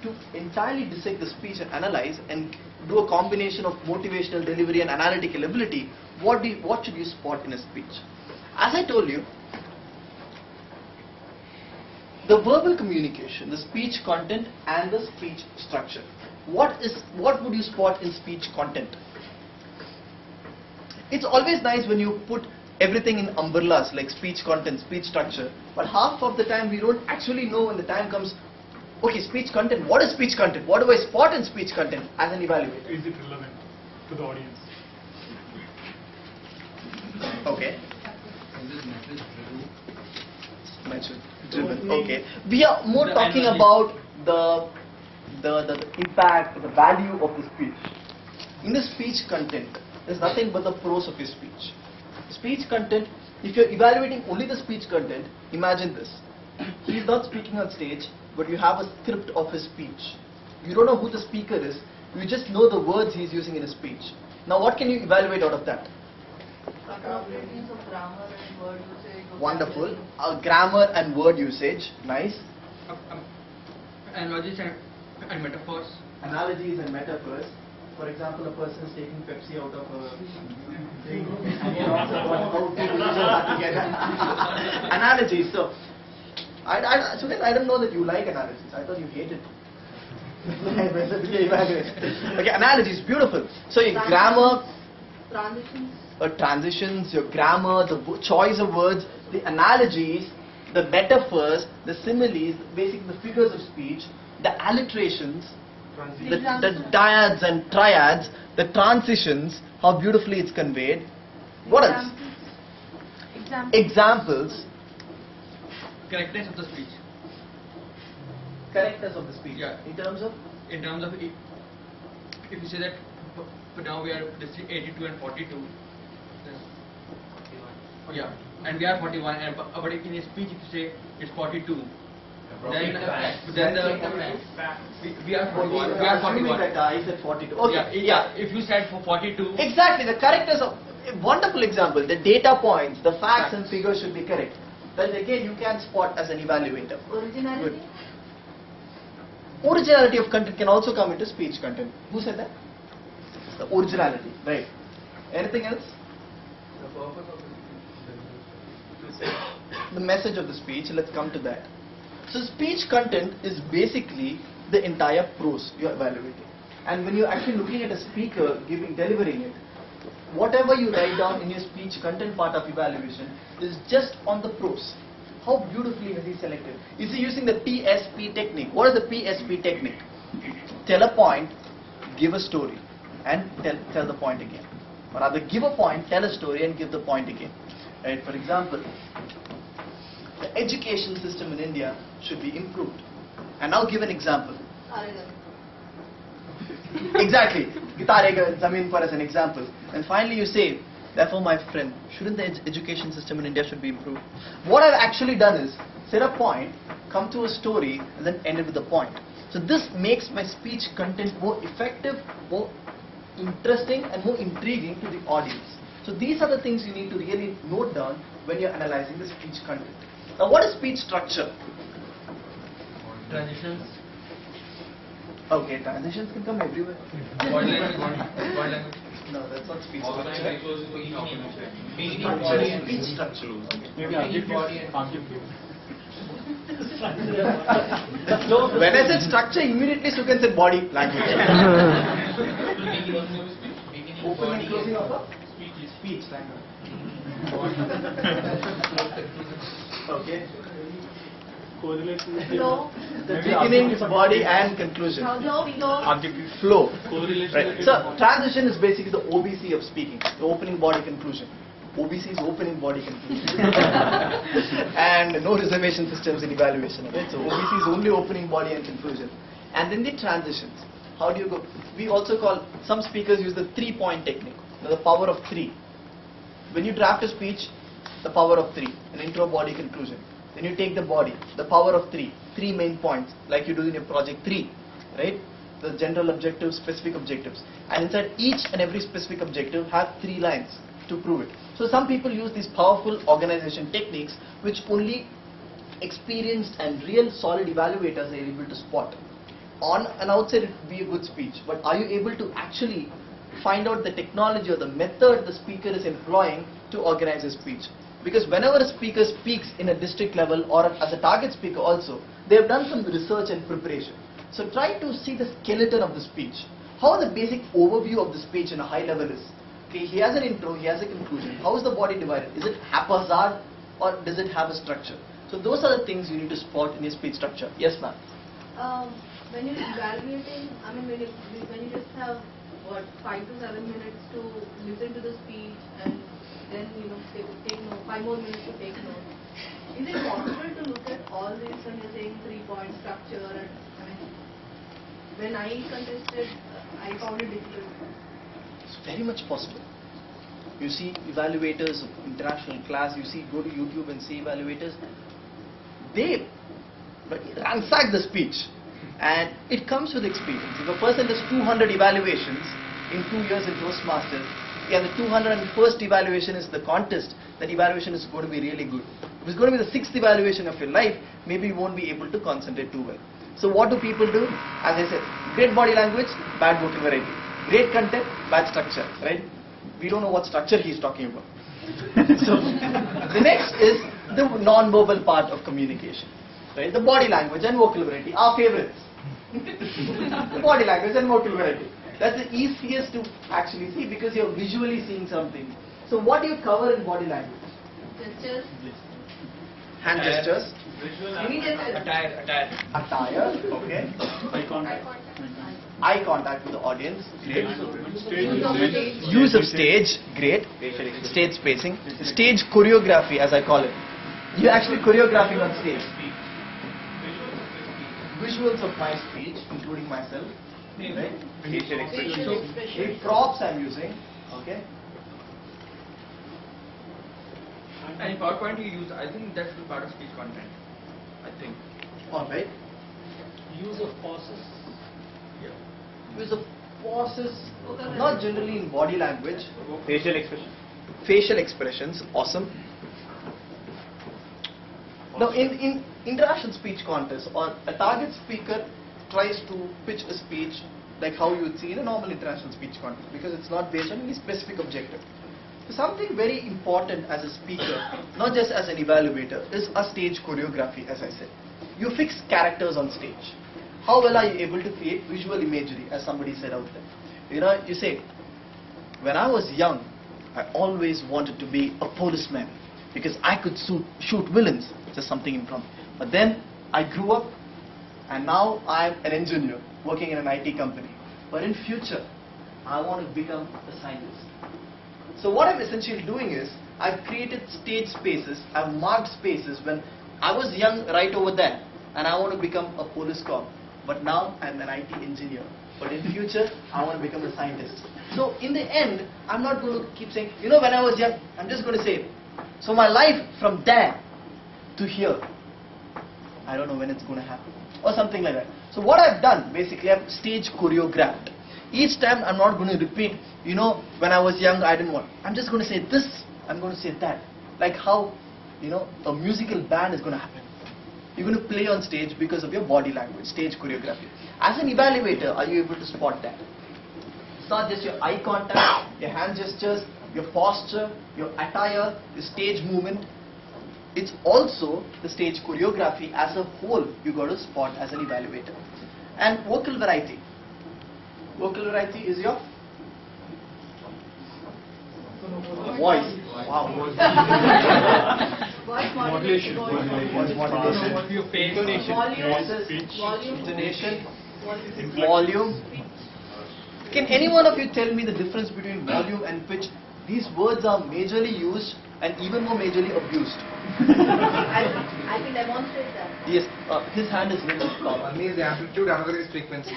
to entirely dissect the speech and analyze and do a combination of motivational delivery and analytical ability. What should you spot in a speech? As I told you, the verbal communication, the speech content and the speech structure. What would you spot in speech content? It's always nice when you put everything in umbrellas like speech content, speech structure, but half of the time we don't actually know when the time comes, okay, speech content, what is speech content? What do I spot in speech content as an evaluator? Is it relevant to the audience? Okay. Message driven. Okay. We are more talking about the impact, the value of the speech. In the speech content, there's nothing but the prose of your speech. Speech content, if you're evaluating only the speech content, imagine this. He's not speaking on stage, but you have a script of his speech. You don't know who the speaker is, you just know the words he's using in his speech. Now what can you evaluate out of that? Appropriateness of grammar and word usage. Wonderful. Grammar and word usage. Nice. Analogies and metaphors. Analogies and metaphors. For example, a person is taking Pepsi out of a thing and he talks about how two pictures are together. Analogies. So, Sudhin, I don't know that you like analogies. I thought you hated it. Okay, analogies, beautiful. So your grammar, transitions, your grammar, the choice of words, the analogies, the metaphors, the similes, basically the figures of speech, the alliterations, the dyads and triads, the transitions, how beautifully it's conveyed. What else? Examples. Correctness of the speech. Correctness of the speech. Yeah. In terms of? In terms of, if you say that for now we are 82 and 42. Yeah, and we are 41, and but in a speech if you say it's 42, then we are 41. We are 41. I said 42. Okay. Yeah. If you said for 42. Exactly. The correctness of a wonderful example. The data points, the facts and figures should be correct. Then again you can spot as an evaluator. Originality. Good. Originality of content can also come into speech content. Who said that? The originality. Right. Anything else? The purpose of the message of the speech. Let's come to that. So speech content is basically the entire prose you're evaluating. And when you're actually looking at a speaker delivering it, whatever you write down in your speech content part of evaluation is just on the prose. How beautifully has he selected? Is he using the PSP technique? What is the PSP technique? Tell a point, give a story, and tell the point again. Or rather, give a point, tell a story, and give the point again. Right? For example, the education system in India should be improved. And now give an example. Exactly. Gitarega Zameen Par as an example. And finally you say, therefore my friend, shouldn't the education system in India should be improved? What I've actually done is set a point, come to a story, and then end it with a point. So this makes my speech content more effective, more interesting, and more intriguing to the audience. So these are the things you need to really note down when you're analyzing the speech content. Now what is speech structure? Transitions. Okay, transitions can come everywhere. Body language. No, that's not speech structure. Speech structure. Maybe object body and concept. When I said structure, immediately Sukhan said body language. Open and closing of a speech language. Okay. Flow. The beginning, body and conclusion. Flow. Right. So transition is basically the OBC of speaking. The opening, body, conclusion. OBC is opening, body, conclusion. And no reservation systems in evaluation. Right? So OBC is only opening, body and conclusion. And then the transitions. How do you go? We also call, some speakers use the 3-point technique. The power of 3. When you draft a speech, the power of 3, an intro, body, conclusion. Then you take the body, the power of 3 main points, like you do in your project 3, right? The general objectives, specific objectives. And inside each and every specific objective have 3 lines to prove it. So some people use these powerful organization techniques which only experienced and real solid evaluators are able to spot. On an outside it would be a good speech, but are you able to actually find out the technology or the method the speaker is employing to organize a speech? Because whenever a speaker speaks in a district level or as a target speaker also, they have done some research and preparation. So try to see the skeleton of the speech. How the basic overview of the speech in a high level is. Okay, he has an intro, he has a conclusion. How is the body divided? Is it haphazard or does it have a structure? So those are the things you need to spot in your speech structure. Yes, ma'am. When you're evaluating, I mean, when you just have, what, 5 to 7 minutes to listen to the speech and then, take note, 5 more minutes to take note. Is it possible to look at all this when you're saying 3-point structure? And, I mean, when I contested, I found it difficult. It's very much possible. You see evaluators of international class, go to YouTube and see evaluators, they ransack the speech. And it comes with experience. If a person does 200 evaluations in 2 years in Toastmasters, and the 201st evaluation is the contest, that evaluation is going to be really good. If it's going to be the 6th evaluation of your life, maybe you won't be able to concentrate too well. So what do people do? As I said, great body language, bad vocal variety. Great content, bad structure, right? We don't know what structure he's talking about. So the next is the non-verbal part of communication, right? The body language and vocal variety, our favorites. The body language and vocal variety. That's the easiest to actually see because you're visually seeing something. So what do you cover in body language? Gestures. Hand gestures. Any gestures. Attire. Okay. Eye contact with the audience. Great. Use of stage. Great. Stage spacing. Stage choreography, as I call it. You're actually choreographing on stage. Visuals of my speech, including myself. Right? Facial expression. Props I'm using. Okay. And in PowerPoint you use, I think that's the part of speech content. I think. Alright. Use of pauses. Use of pauses, not generally in body language. Facial expression. Facial expressions, awesome. Now in international speech contests, or a target speaker tries to pitch a speech like how you would see in a normal international speech contest, because it's not based on any specific objective. So something very important as a speaker, not just as an evaluator, is a stage choreography, as I said. You fix characters on stage. How well are you able to create visual imagery, as somebody said out there? You say, when I was young, I always wanted to be a policeman because I could shoot villains, just something in front. But then I grew up and now I'm an engineer working in an IT company. But in future, I want to become a scientist. So what I'm essentially doing is, I've created stage spaces, I've marked spaces when I was young right over there and I want to become a police cop. But now I'm an IT engineer. But in future, I want to become a scientist. So in the end, I'm not going to keep saying, when I was young, I'm just going to say, so my life from there to here, I don't know when it's going to happen. Or something like that. So what I've done, basically, I've stage choreographed. Each time I'm not going to repeat, when I was young, I didn't want. I'm just going to say this, I'm going to say that. Like how, a musical band is going to happen. You're going to play on stage because of your body language, stage choreography. As an evaluator, are you able to spot that? It's not just your eye contact, your hand gestures, your posture, your attire, your stage movement. It's also the stage choreography as a whole you got to spot as an evaluator. And vocal variety. Vocal variety is your voice. Wow. Voice modulation. Voice modulation. Intonation. Volume. Can any one of you tell me the difference between volume and pitch? These words are majorly used and even more majorly abused. I can demonstrate that. Yes, his hand is little strong. One is amplitude, another is frequency.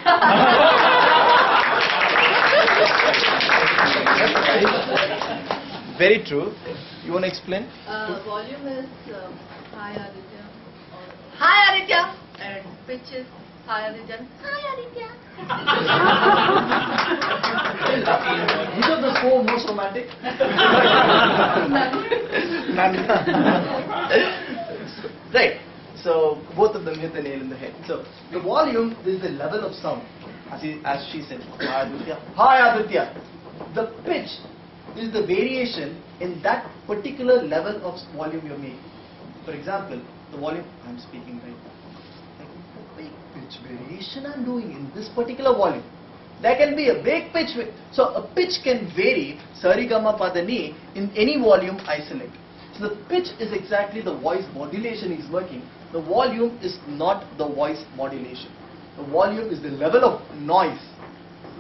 Very true. You want to explain? Volume is hi Aditya. Hi Aditya. And pitch is hi Aditya. Hi Aditya. Which of the four most romantic? None. Right. So both of them hit the nail in the head. So the volume is the level of sound, as she said. Hi Aditya. Hi Aditya. The pitch is the variation in that particular level of volume you're making. For example, the volume I'm speaking right now. The big pitch variation I'm doing in this particular volume. There can be a big pitch. So a pitch can vary sarigama padani in any volume I select. So the pitch is exactly the voice modulation is working. The volume is not the voice modulation. The volume is the level of noise.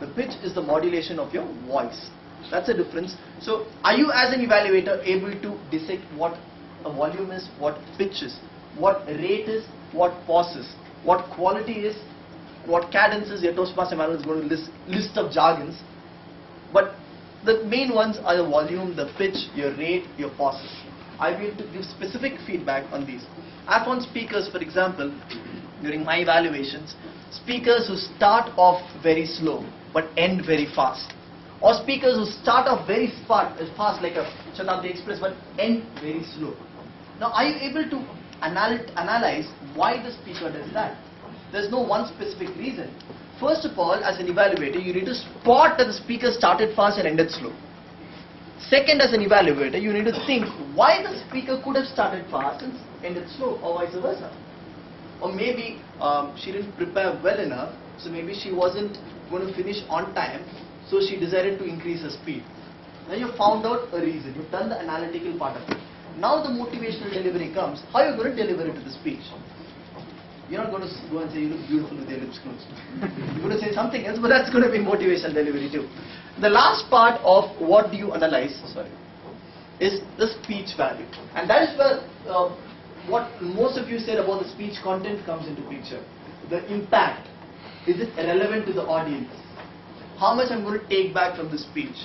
The pitch is the modulation of your voice. That's the difference. So are you as an evaluator able to dissect what a volume is, what pitch is, what rate is, what pause is, what quality is, what cadence is? Your Toastmaster manual is going to list of jargons. But the main ones are the volume, the pitch, your rate, your pauses. I'll be able to give specific feedback on these. I found speakers, for example, during my evaluations, speakers who start off very slow but end very fast. Or speakers who start off very fast like a Shatabdi Express but end very slow. Now are you able to analyze why the speaker does that? There's no one specific reason. First of all, as an evaluator, you need to spot that the speaker started fast and ended slow. Second, as an evaluator, you need to think why the speaker could have started fast and ended slow, or vice versa. Or maybe she didn't prepare well enough, so maybe she wasn't going to finish on time, so she decided to increase her speed. Now you found out a reason, you've done the analytical part of it. Now the motivational delivery comes, how are you going to deliver it to the speech? You're not going to go and say you look beautiful with your lips closed. You're going to say something else, but that's going to be motivational delivery too. The last part of what do you analyze, is the speech value. And that is where what most of you said about the speech content comes into picture. The impact. Is it relevant to the audience? How much I'm going to take back from the speech?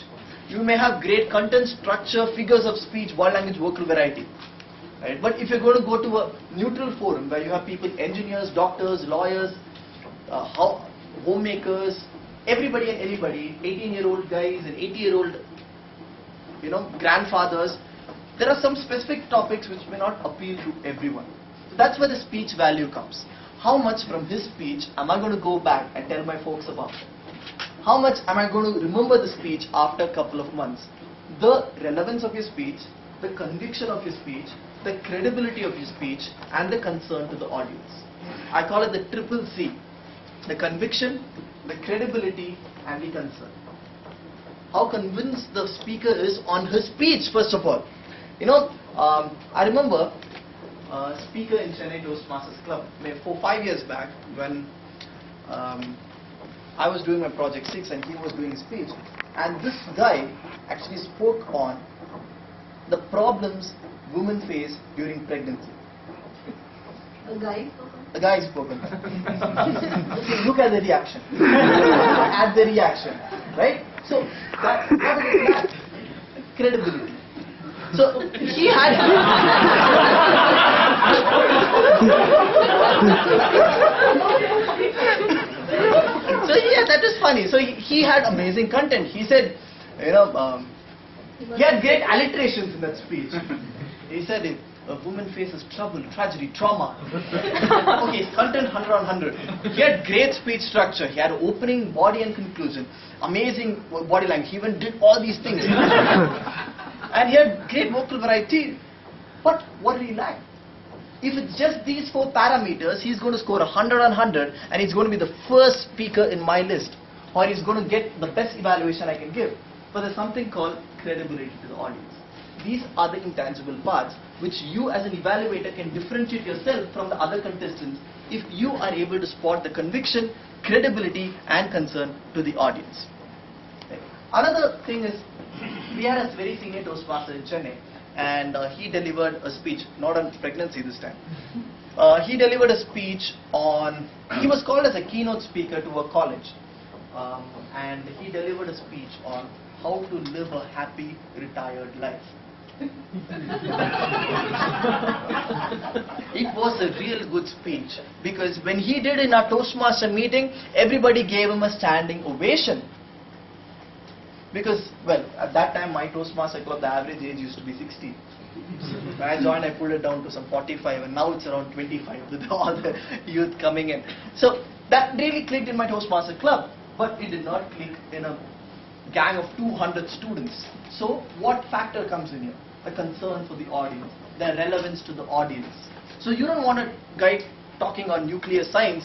You may have great content, structure, figures of speech, body language, vocal variety. Right? But if you're going to go to a neutral forum where you have people, engineers, doctors, lawyers, homemakers, everybody and anybody, 18-year-old guys and 80-year-old, grandfathers, there are some specific topics which may not appeal to everyone. So that's where the speech value comes. How much from his speech am I going to go back and tell my folks about it? How much am I going to remember the speech after a couple of months? The relevance of your speech, the conviction of your speech, the credibility of your speech, and the concern to the audience. I call it the triple C. The conviction, the credibility, and the concern. How convinced the speaker is on his speech, first of all. I remember a speaker in Chennai Toastmasters Club, 5 years back, when I was doing my project 6 and he was doing his speech. And this guy actually spoke on the problems women face during pregnancy. A guy spoke on? A guy spoke on that. Look at the reaction. At the reaction. Right? So, what is that? Credibility. So, he had... So yeah, that is funny. So he had amazing content. He said, he had great alliterations in that speech. He said, if a woman faces trouble, tragedy, trauma. Okay, his content 100 on 100. He had great speech structure. He had opening, body and conclusion. Amazing body language. He even did all these things. And he had great vocal variety. But what did he lack? If it's just these 4 parameters, he's going to score 100 on 100 and he's going to be the first speaker in my list. Or he's going to get the best evaluation I can give. But there's something called credibility to the audience. These are the intangible parts which you as an evaluator can differentiate yourself from the other contestants if you are able to spot the conviction, credibility and concern to the audience. Okay. Another thing is, we had a very senior Toastmaster in Chennai. And he delivered a speech, not on pregnancy this time. He delivered a speech on, he was called as a keynote speaker to a college. And he delivered a speech on how to live a happy retired life. It was a real good speech because when he did in our Toastmaster meeting, everybody gave him a standing ovation. Because, well, at that time my Toastmaster club, the average age used to be 60. When I joined, I pulled it down to some 45, and now it's around 25 with all the youth coming in. So that really clicked in my Toastmaster club, but it did not click in a gang of 200 students. So what factor comes in here? The concern for the audience, the relevance to the audience. So you don't want a guy talking on nuclear science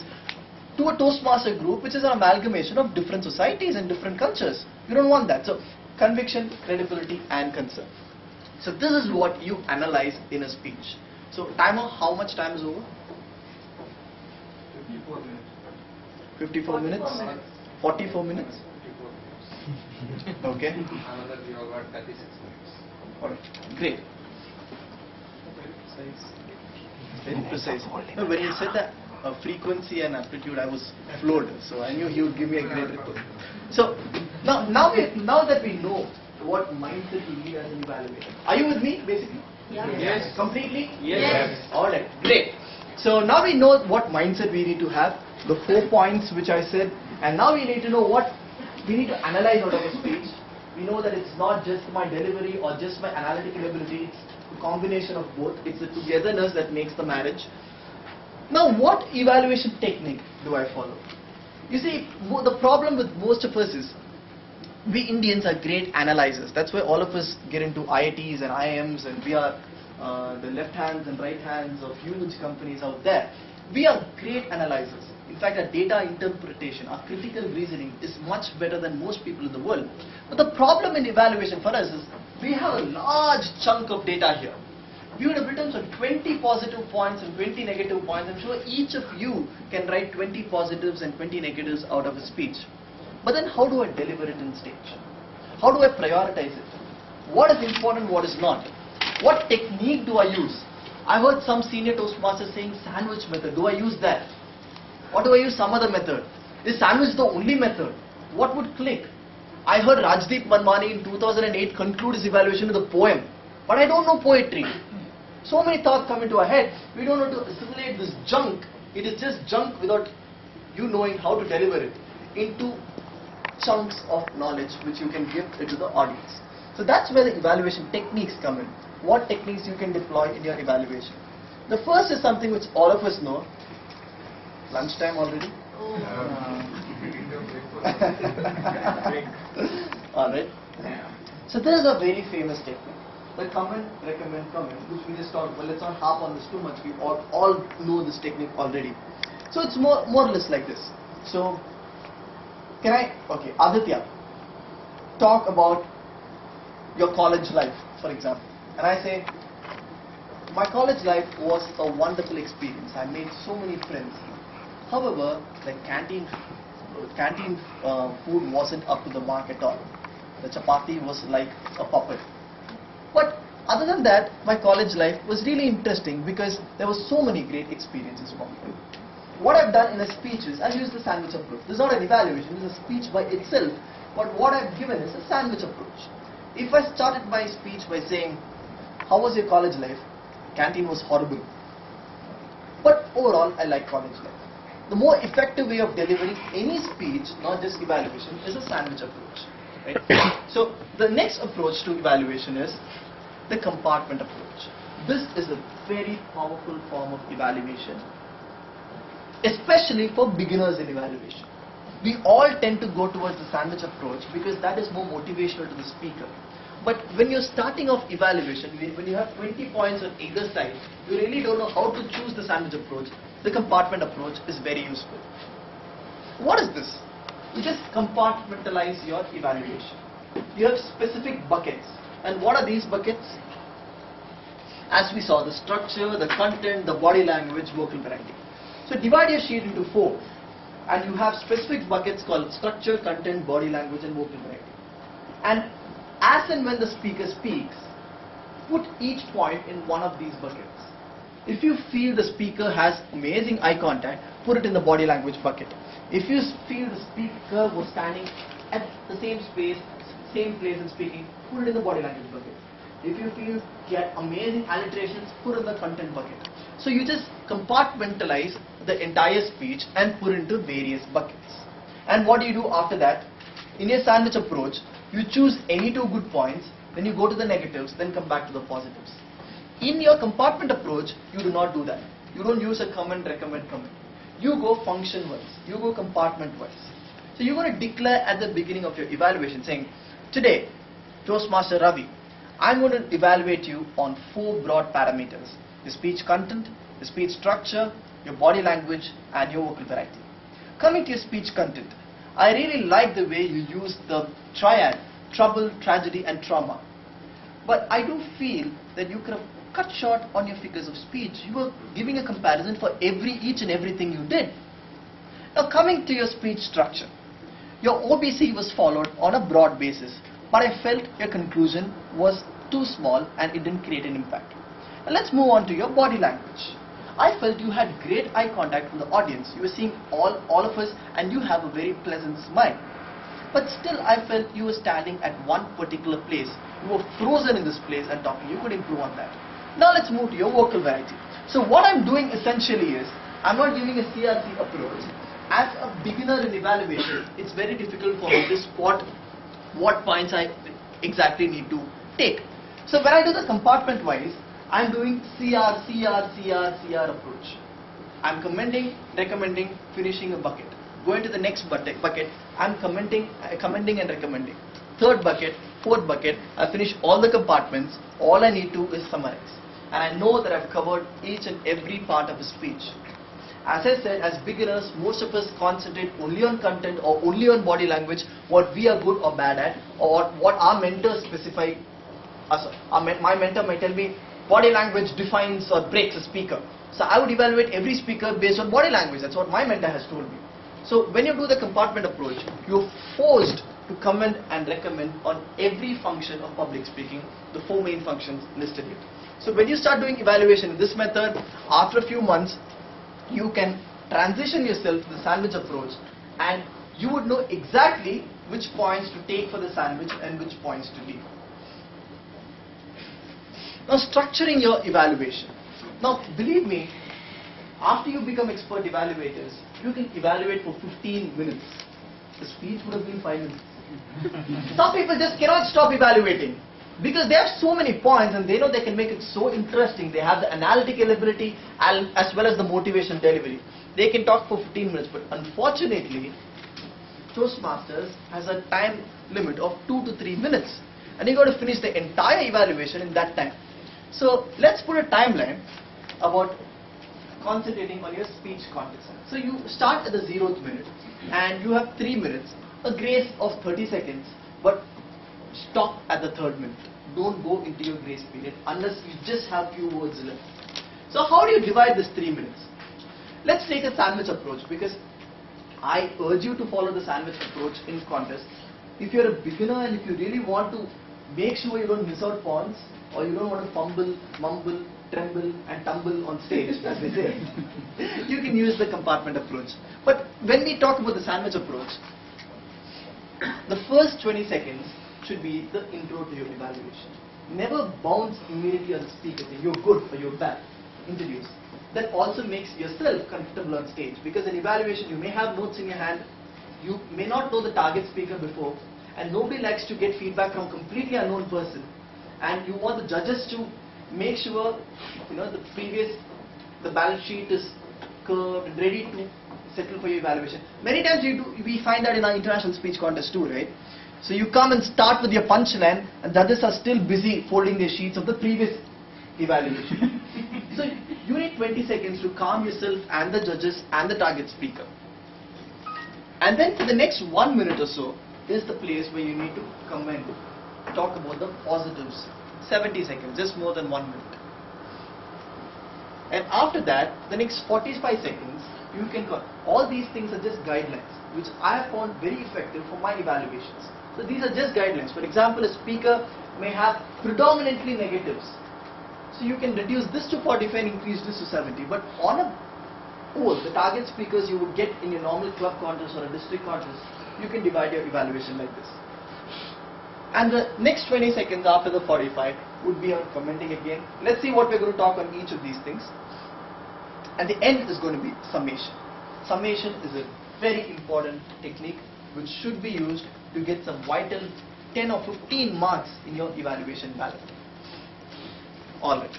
to a Toastmaster group which is an amalgamation of different societies and different cultures. You don't want that. So conviction, credibility and concern. So this is what you analyze in a speech. So timer, how much time is over? 54 minutes. 54 minutes? 44 minutes? Okay. Another we have got 36 minutes. Alright, great. Very precise. No, when you said that frequency and amplitude, I was floored. So I knew he would give me a great report. So now that we know what mindset we need as an evaluator. Are you with me, basically? Yeah. Yes. Completely? Yes. Alright, great. So now we know what mindset we need to have, the 4 points which I said, and now we need to know what we need to analyze out of a speech. We know that it's not just my delivery or just my analytical ability, it's a combination of both. It's the togetherness that makes the marriage. Now what evaluation technique do I follow? You see, the problem with most of us is, we Indians are great analyzers. That's why all of us get into IITs and IIMs, and we are the left hands and right hands of huge companies out there. We are great analyzers. In fact, our data interpretation, our critical reasoning is much better than most people in the world. But the problem in evaluation for us is, we have a large chunk of data here. We would have written some 20 positive points and 20 negative points. I'm sure each of you can write 20 positives and 20 negatives out of a speech. But then how do I deliver it in stage? How do I prioritize it? What is important, what is not? What technique do I use? I heard some senior Toastmasters saying sandwich method. Do I use that? Or do I use some other method? Is sandwich the only method? What would click? I heard Rajdeep Manmani in 2008 conclude his evaluation with a poem. But I don't know poetry. So many thoughts come into our head. We don't know to assimilate this junk. It is just junk without you knowing how to deliver it into chunks of knowledge which you can give it to the audience. So that's where the evaluation techniques come in. What techniques you can deploy in your evaluation. The first is something which all of us know. Lunchtime already? Alright. So this is a very famous technique. The comment, recommend, comment, which we just talked about. Let's not harp on this too much. We all know this technique already. So it's more or less like this. So Aditya, talk about your college life, for example. And I say, my college life was a wonderful experience. I made so many friends. However, the canteen food wasn't up to the mark at all. The chapati was like a puppet. But other than that, my college life was really interesting because there were so many great experiences for me. What I've done in a speech is, I've used the sandwich approach. This is not an evaluation, this is a speech by itself. But what I've given is a sandwich approach. If I started my speech by saying, how was your college life? Canteen was horrible. But overall, I like college life. The more effective way of delivering any speech, not just evaluation, is a sandwich approach. Right? So the next approach to evaluation is the compartment approach. This is a very powerful form of evaluation, especially for beginners in evaluation. We all tend to go towards the sandwich approach because that is more motivational to the speaker. But when you're starting off evaluation, when you have 20 points on either side, you really don't know how to choose the sandwich approach. The compartment approach is very useful. What is this? You just compartmentalize your evaluation. You have specific buckets. And what are these buckets? As we saw, the structure, the content, the body language, vocal variety. So divide your sheet into 4. And you have specific buckets called structure, content, body language and vocal variety. And as and when the speaker speaks, put each point in one of these buckets. If you feel the speaker has amazing eye contact, put it in the body language bucket. If you feel the speaker was standing at the same space, same place and speaking, put it in the body language bucket. If you feel he had amazing alliterations, put in the content bucket. So you just compartmentalize the entire speech and put into various buckets. And what do you do after that? In your sandwich approach, you choose any two good points, then you go to the negatives, then come back to the positives. In your compartment approach, you do not do that. You don't use a comment, recommend, comment. You go function wise, you go compartment wise. So you're going to declare at the beginning of your evaluation saying, today, Toastmaster Ravi, I'm going to evaluate you on 4 broad parameters: your speech content, your speech structure, your body language, and your vocal variety. Coming to your speech content, I really like the way you use the triad, trouble, tragedy, and trauma. But I do feel that you could have cut short on your figures of speech. You were giving a comparison for each and everything you did. Now coming to your speech structure, your OBC was followed on a broad basis, but I felt your conclusion was too small and it didn't create an impact. Now let's move on to your body language. I felt you had great eye contact from the audience. You were seeing all of us and you have a very pleasant smile. But still I felt you were standing at one particular place. You were frozen in this place and talking. You could improve on that. Now let's move to your vocal variety. So what I'm doing essentially is, I'm not giving a CRC approach. As a beginner in evaluation, it's very difficult for me to spot what points I exactly need to take. So when I do the compartment wise, I'm doing CR approach. I'm commending, recommending, finishing a bucket. Going to the next bucket, I'm commending and recommending. Third bucket, fourth bucket, I finish all the compartments. All I need to is summarize. And I know that I've covered each and every part of a speech. As I said, as beginners, most of us concentrate only on content or only on body language, what we are good or bad at, or what our mentors specify us. My mentor might tell me, body language defines or breaks a speaker. So I would evaluate every speaker based on body language. That's what my mentor has told me. So when you do the compartment approach, you're forced to commend and recommend on every function of public speaking, the 4 main functions listed here. So when you start doing evaluation in this method, after a few months, you can transition yourself to the sandwich approach and you would know exactly which points to take for the sandwich and which points to leave. Now structuring your evaluation. Now believe me, after you become expert evaluators, you can evaluate for 15 minutes. The speech would have been 5 minutes. Some people just cannot stop evaluating because they have so many points and they know they can make it so interesting. They have the analytical ability as well as the motivational delivery. They can talk for 15 minutes, but unfortunately, Toastmasters has a time limit of 2 to 3 minutes and you got to finish the entire evaluation in that time. So let's put a timeline about concentrating on your speech context. So you start at the 0th minute and you have 3 minutes, a grace of 30 seconds, but stop at the 3rd minute. Don't go into your grace period unless you just have few words left. So how do you divide this 3 minutes? Let's take a sandwich approach because I urge you to follow the sandwich approach in contests. If you're a beginner and if you really want to make sure you don't miss out points or you don't want to fumble, mumble, tremble and tumble on stage, as they say, you can use the compartment approach. But when we talk about the sandwich approach, the first 20 seconds should be the intro to your evaluation. Never bounce immediately on the speaker saying you're good or you're bad. Introduce. That also makes yourself comfortable on stage because in evaluation you may have notes in your hand, you may not know the target speaker before, and nobody likes to get feedback from a completely unknown person. And you want the judges to make sure the balance sheet is curved and ready to settle for your evaluation. Many times we find that in our international speech contest too, right? So you come and start with your punchline and judges are still busy folding their sheets of the previous evaluation. So you need 20 seconds to calm yourself and the judges and the target speaker. And then for the next 1 minute or so is the place where you need to come and talk about the positives. 70 seconds, just more than 1 minute. And after that, the next 45 seconds, you can call. All these things are just guidelines, which I have found very effective for my evaluations. So these are just guidelines. For example, a speaker may have predominantly negatives. So you can reduce this to 45 and increase this to 70. But on a whole, the target speakers you would get in your normal club contest or a district contest, you can divide your evaluation like this. And the next 20 seconds after the 45 would be on commenting again. Let's see what we're going to talk on each of these things. And the end is going to be summation. Summation is a very important technique which should be used to get some vital 10 or 15 marks in your evaluation ballot. Alright.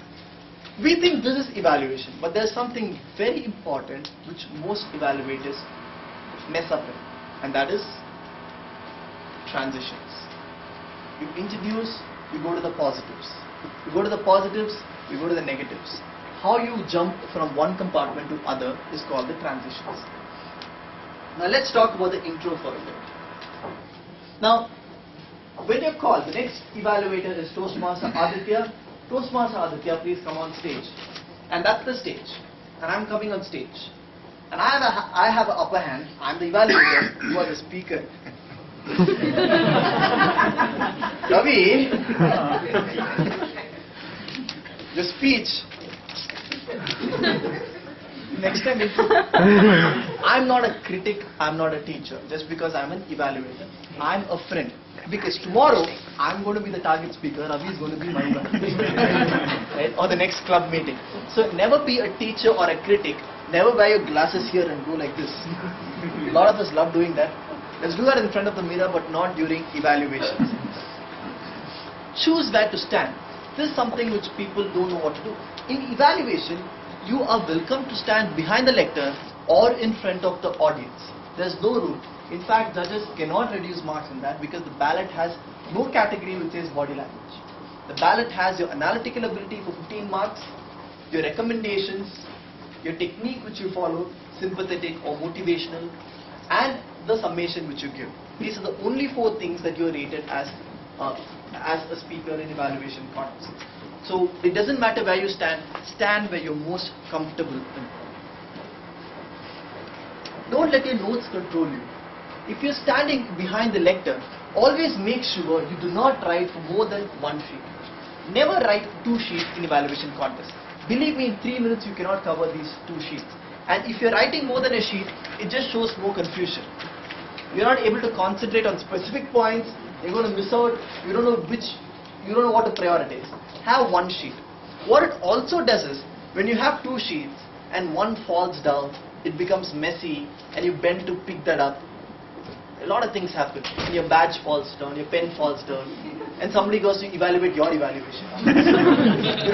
We think this is evaluation, but there's something very important which most evaluators mess up in, and that is transitions. You introduce, you go to the positives. You go to the positives, you go to the negatives. How you jump from one compartment to other is called the transitions. Now let's talk about the intro for a bit. Now, when you're called, the next evaluator is Toastmaster Aditya. Toastmaster Aditya, please come on stage. And that's the stage. And I'm coming on stage. And I have an upper hand. I'm the evaluator. You are the speaker. Ravi, your speech. Next time, I'm not a critic, I'm not a teacher, just because I'm an evaluator. I'm a friend. Because tomorrow, I'm going to be the target speaker, Ravi is going to be my evaluator. Right? Or the next club meeting. So never be a teacher or a critic. Never wear your glasses here and go like this. A lot of us love doing that. Let's do that in front of the mirror, but not during evaluations. Choose where to stand. This is something which people don't know what to do. In evaluation, you are welcome to stand behind the lectern or in front of the audience. There's no rule. In fact, judges cannot reduce marks in that because the ballot has no category which says body language. The ballot has your analytical ability for 15 marks, your recommendations, your technique which you follow, sympathetic or motivational, and the summation which you give. These are the only 4 things that you are rated as a speaker in evaluation contest. So it doesn't matter where you stand, stand where you're most comfortable in. Don't let your notes control you. If you're standing behind the lectern, always make sure you do not write for more than 1 sheet. Never write 2 sheets in evaluation contest. Believe me, in 3 minutes you cannot cover these 2 sheets. And if you're writing more than a sheet, it just shows more confusion. You're not able to concentrate on specific points, you're going to miss out, you don't know what to prioritize. Have 1 sheet. What it also does is, when you have 2 sheets and one falls down, it becomes messy and you bend to pick that up. A lot of things happen. Your badge falls down, your pen falls down, and somebody goes to evaluate your evaluation. You don't